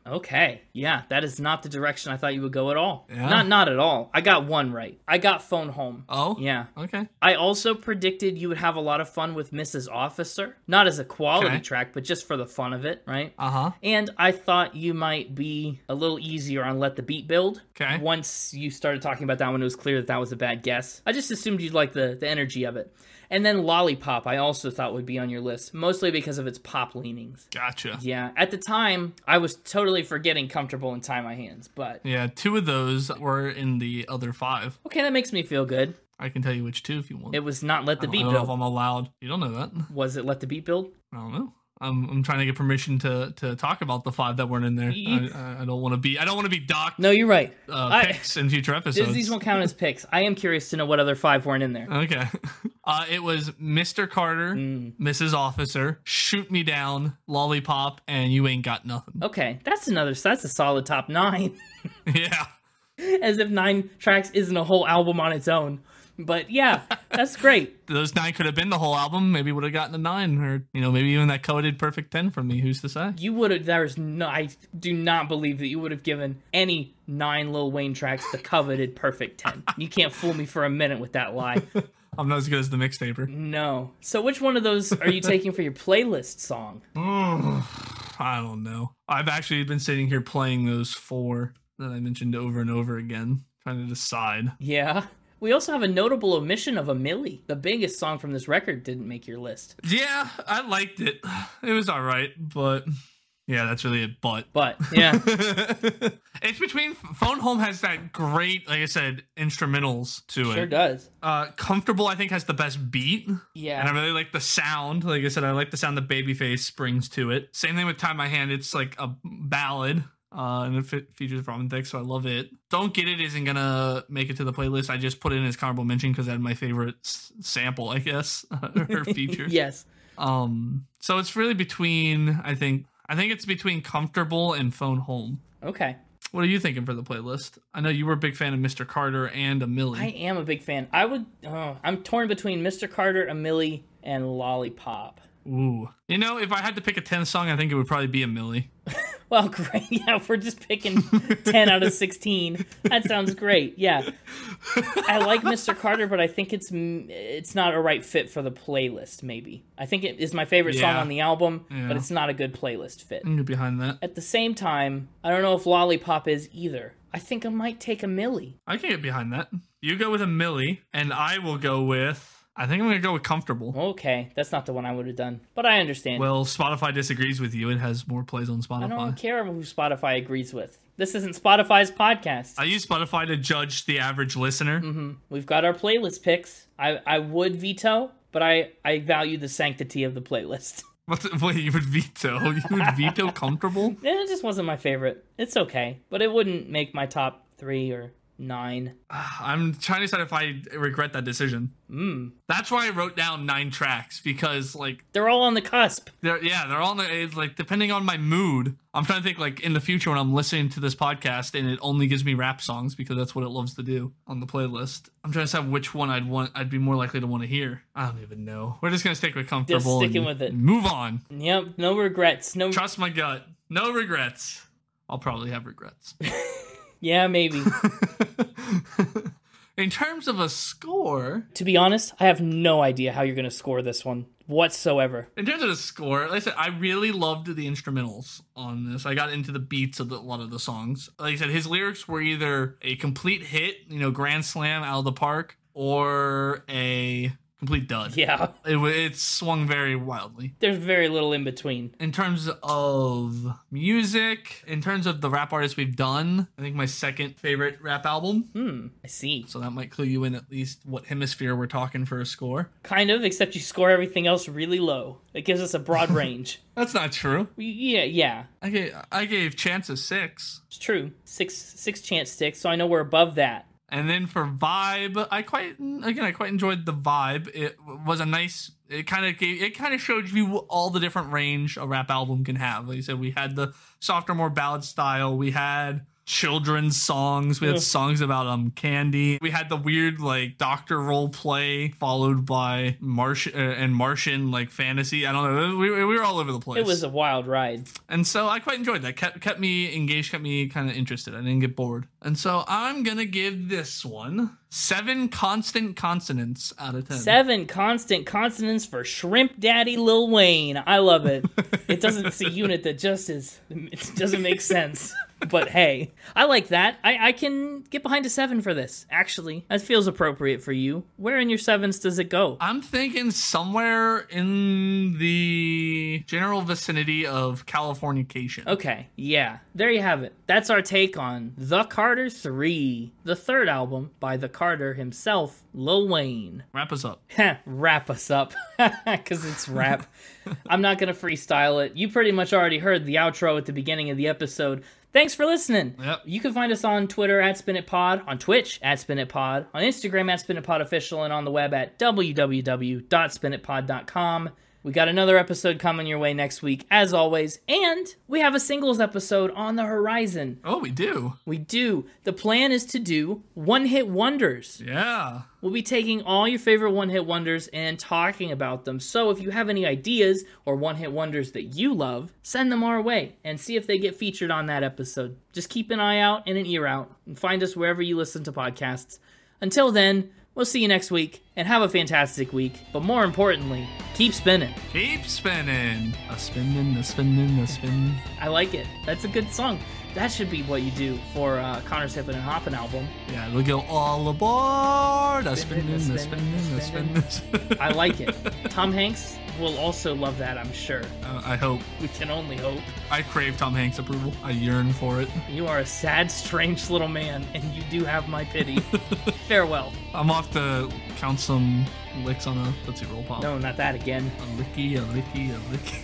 Okay. Yeah, that is not the direction I thought you would go at all. Yeah? Not at all. I got 1 right. I got Phone Home. Oh? Yeah. Okay. I also predicted you would have a lot of fun with Mrs. Officer. Not as a quality track, but just for the fun of it, right? Uh-huh. And I thought you might be a little easier on Let the Beat Build. Okay. Once you started talking about that one, it was clear that that was a bad guess. I just assumed you'd like the energy of it. And then Lollipop, I also thought would be on your list, mostly because of its pop leanings. Gotcha. Yeah, at the time, I was totally forgetting Comfortable and Tie My Hands, but... Yeah, 2 of those were in the other 5. Okay, that makes me feel good. I can tell you which 2 if you want. It was not Let the Beat I don't know if Build. I'm allowed. You don't know that. Was it Let the Beat Build? I don't know. I'm trying to get permission to talk about the 5 that weren't in there. I don't want to be docked. No, you're right. Picks in future episodes. These won't count as picks. I am curious to know what other 5 weren't in there. Okay. It was Mr. Carter, Mrs. Officer, Shoot Me Down, Lollipop, and You Ain't Got Nothing. Okay, that's a solid top 9. Yeah. As if 9 tracks isn't a whole album on its own. But yeah, that's great. Those 9 could have been the whole album. Maybe would have gotten a 9, or maybe even that coveted perfect 10 from me. Who's to say? You would have. I do not believe that you would have given any 9 Lil Wayne tracks the coveted perfect 10. You can't fool me for a minute with that lie. I'm not as good as the mixtaper. No. So which one of those are you taking for your playlist song? I don't know. I've actually been sitting here playing those 4 that I mentioned over and over again, trying to decide. Yeah. We also have a notable omission of A Milli. The biggest song from this record didn't make your list. Yeah, I liked it. It was all right, but yeah, that's really it. But yeah. It's between Phone Home has that great, like I said, instrumentals to it. Sure does. Comfortable, I think, has the best beat. Yeah. And I really like the sound. Like I said, I like the sound that Babyface brings to it. Same thing with Tie My Hand. It's like a ballad. And it features Robin Thicke, so I love it. Don't Get It isn't gonna make it to the playlist. I just put it in as honorable mention because I had my favorite sample, I guess, or feature. Yes. So it's really between, I think it's between Comfortable and Phone Home. Okay. What are you thinking for the playlist? I know you were a big fan of Mr. Carter and A Milli. I am a big fan. I'm torn between Mr. Carter, A Milli, and Lollipop. Ooh. If I had to pick a 10th song, I think it would probably be A Milli. Well, great. Yeah, if we're just picking 10 out of 16, that sounds great. Yeah. I like Mr. Carter, but I think it's not a right fit for the playlist, maybe. I think it is my favorite song on the album, but it's not a good playlist fit. I'm behind that. At the same time, I don't know if Lollipop is either. I think I might take A Milli. I can get behind that. You go with A Milli, and I will go with... I think I'm going to go with Comfortable. Okay, that's not the one I would have done, but I understand. Well, Spotify disagrees with you. It has more plays on Spotify. I don't care who Spotify agrees with. This isn't Spotify's podcast. I use Spotify to judge the average listener. Mm-hmm. We've got our playlist picks. I would veto, but I value the sanctity of the playlist. Wait, you would veto? You would veto Comfortable? It just wasn't my favorite. It's okay, but it wouldn't make my top 3 or 9. I'm trying to decide if I regret that decision. That's why I wrote down 9 tracks, because they're all on the cusp. They're all on the, depending on my mood. I'm trying to think in the future when I'm listening to this podcast and it only gives me rap songs because that's what it loves to do on the playlist. I'm trying to decide which one I'd be more likely to want to hear. I don't even know. We're just gonna stick with Comfortable. Just sticking with it. Move on. Yep. No regrets. No. Trust my gut. No regrets. I'll probably have regrets. Yeah, maybe. In terms of a score... To be honest, I have no idea how you're going to score this one whatsoever. In terms of the score, like I said, I really loved the instrumentals on this. I got into the beats of a lot of the songs. Like I said, his lyrics were either a complete hit, grand slam out of the park, or a complete dud. Yeah. It swung very wildly. There's very little in between. In terms of music, in terms of the rap artists we've done, I think my second favorite rap album. I see. So that might clue you in at least what hemisphere we're talking for a score. Kind of, except you score everything else really low. It gives us a broad range. That's not true. Yeah. I gave Chance a 6. It's true. Six chance sticks, so I know we're above that. And then for vibe, I quite enjoyed the vibe. It was a nice. It kind of showed you all the different range a rap album can have. Like you said, we had the softer, more ballad style. We had children's songs. We had songs about candy. We had the weird like doctor role play followed by Martian like fantasy. I don't know. We were all over the place. It was a wild ride. And so I quite enjoyed that. Kept me engaged, kept me kind of interested. I didn't get bored. And so I'm going to give this one 7 constant consonants out of 10. 7 constant consonants for Shrimp Daddy Lil Wayne. I love it. It's a unit that just is. It doesn't make sense. But hey, I like that. I can get behind a 7 for this, actually. That feels appropriate for you. Where in your 7s does it go? I'm thinking somewhere in the general vicinity of Californication. Okay, yeah. There you have it. That's our take on The Carter 3, the third album by the Carter himself, Lil Wayne. Wrap us up. Wrap us up, because it's rap. I'm not going to freestyle it. You pretty much already heard the outro at the beginning of the episode. Thanks for listening. Yep. You can find us on Twitter at SpinItPod, on Twitch at SpinItPod, on Instagram at SpinItPodOfficial, and on the web at www.spinitpod.com. We got another episode coming your way next week, as always, and we have a singles episode on the horizon. Oh, we do? We do. The plan is to do one-hit wonders. Yeah. We'll be taking all your favorite one-hit wonders and talking about them. So if you have any ideas or one-hit wonders that you love, send them our way and see if they get featured on that episode. Just keep an eye out and an ear out and find us wherever you listen to podcasts. Until then, we'll see you next week and have a fantastic week. But more importantly, keep spinning. Keep spinning. A spinning, a spinning, a spinning. I like it. That's a good song. That should be what you do for Connor's Hippin' and Hoppin' album. Yeah, we'll go all aboard. A spinning, a spinning, a spinning. I like it. Tom Hanks will also love that, I'm sure. I hope. We can only hope. I crave Tom Hanks' approval. I yearn for it. You are a sad, strange little man, and you do have my pity. Farewell. I'm off to count some licks on a Tootsie Roll Pop. No, not that again. A licky, a licky, a licky.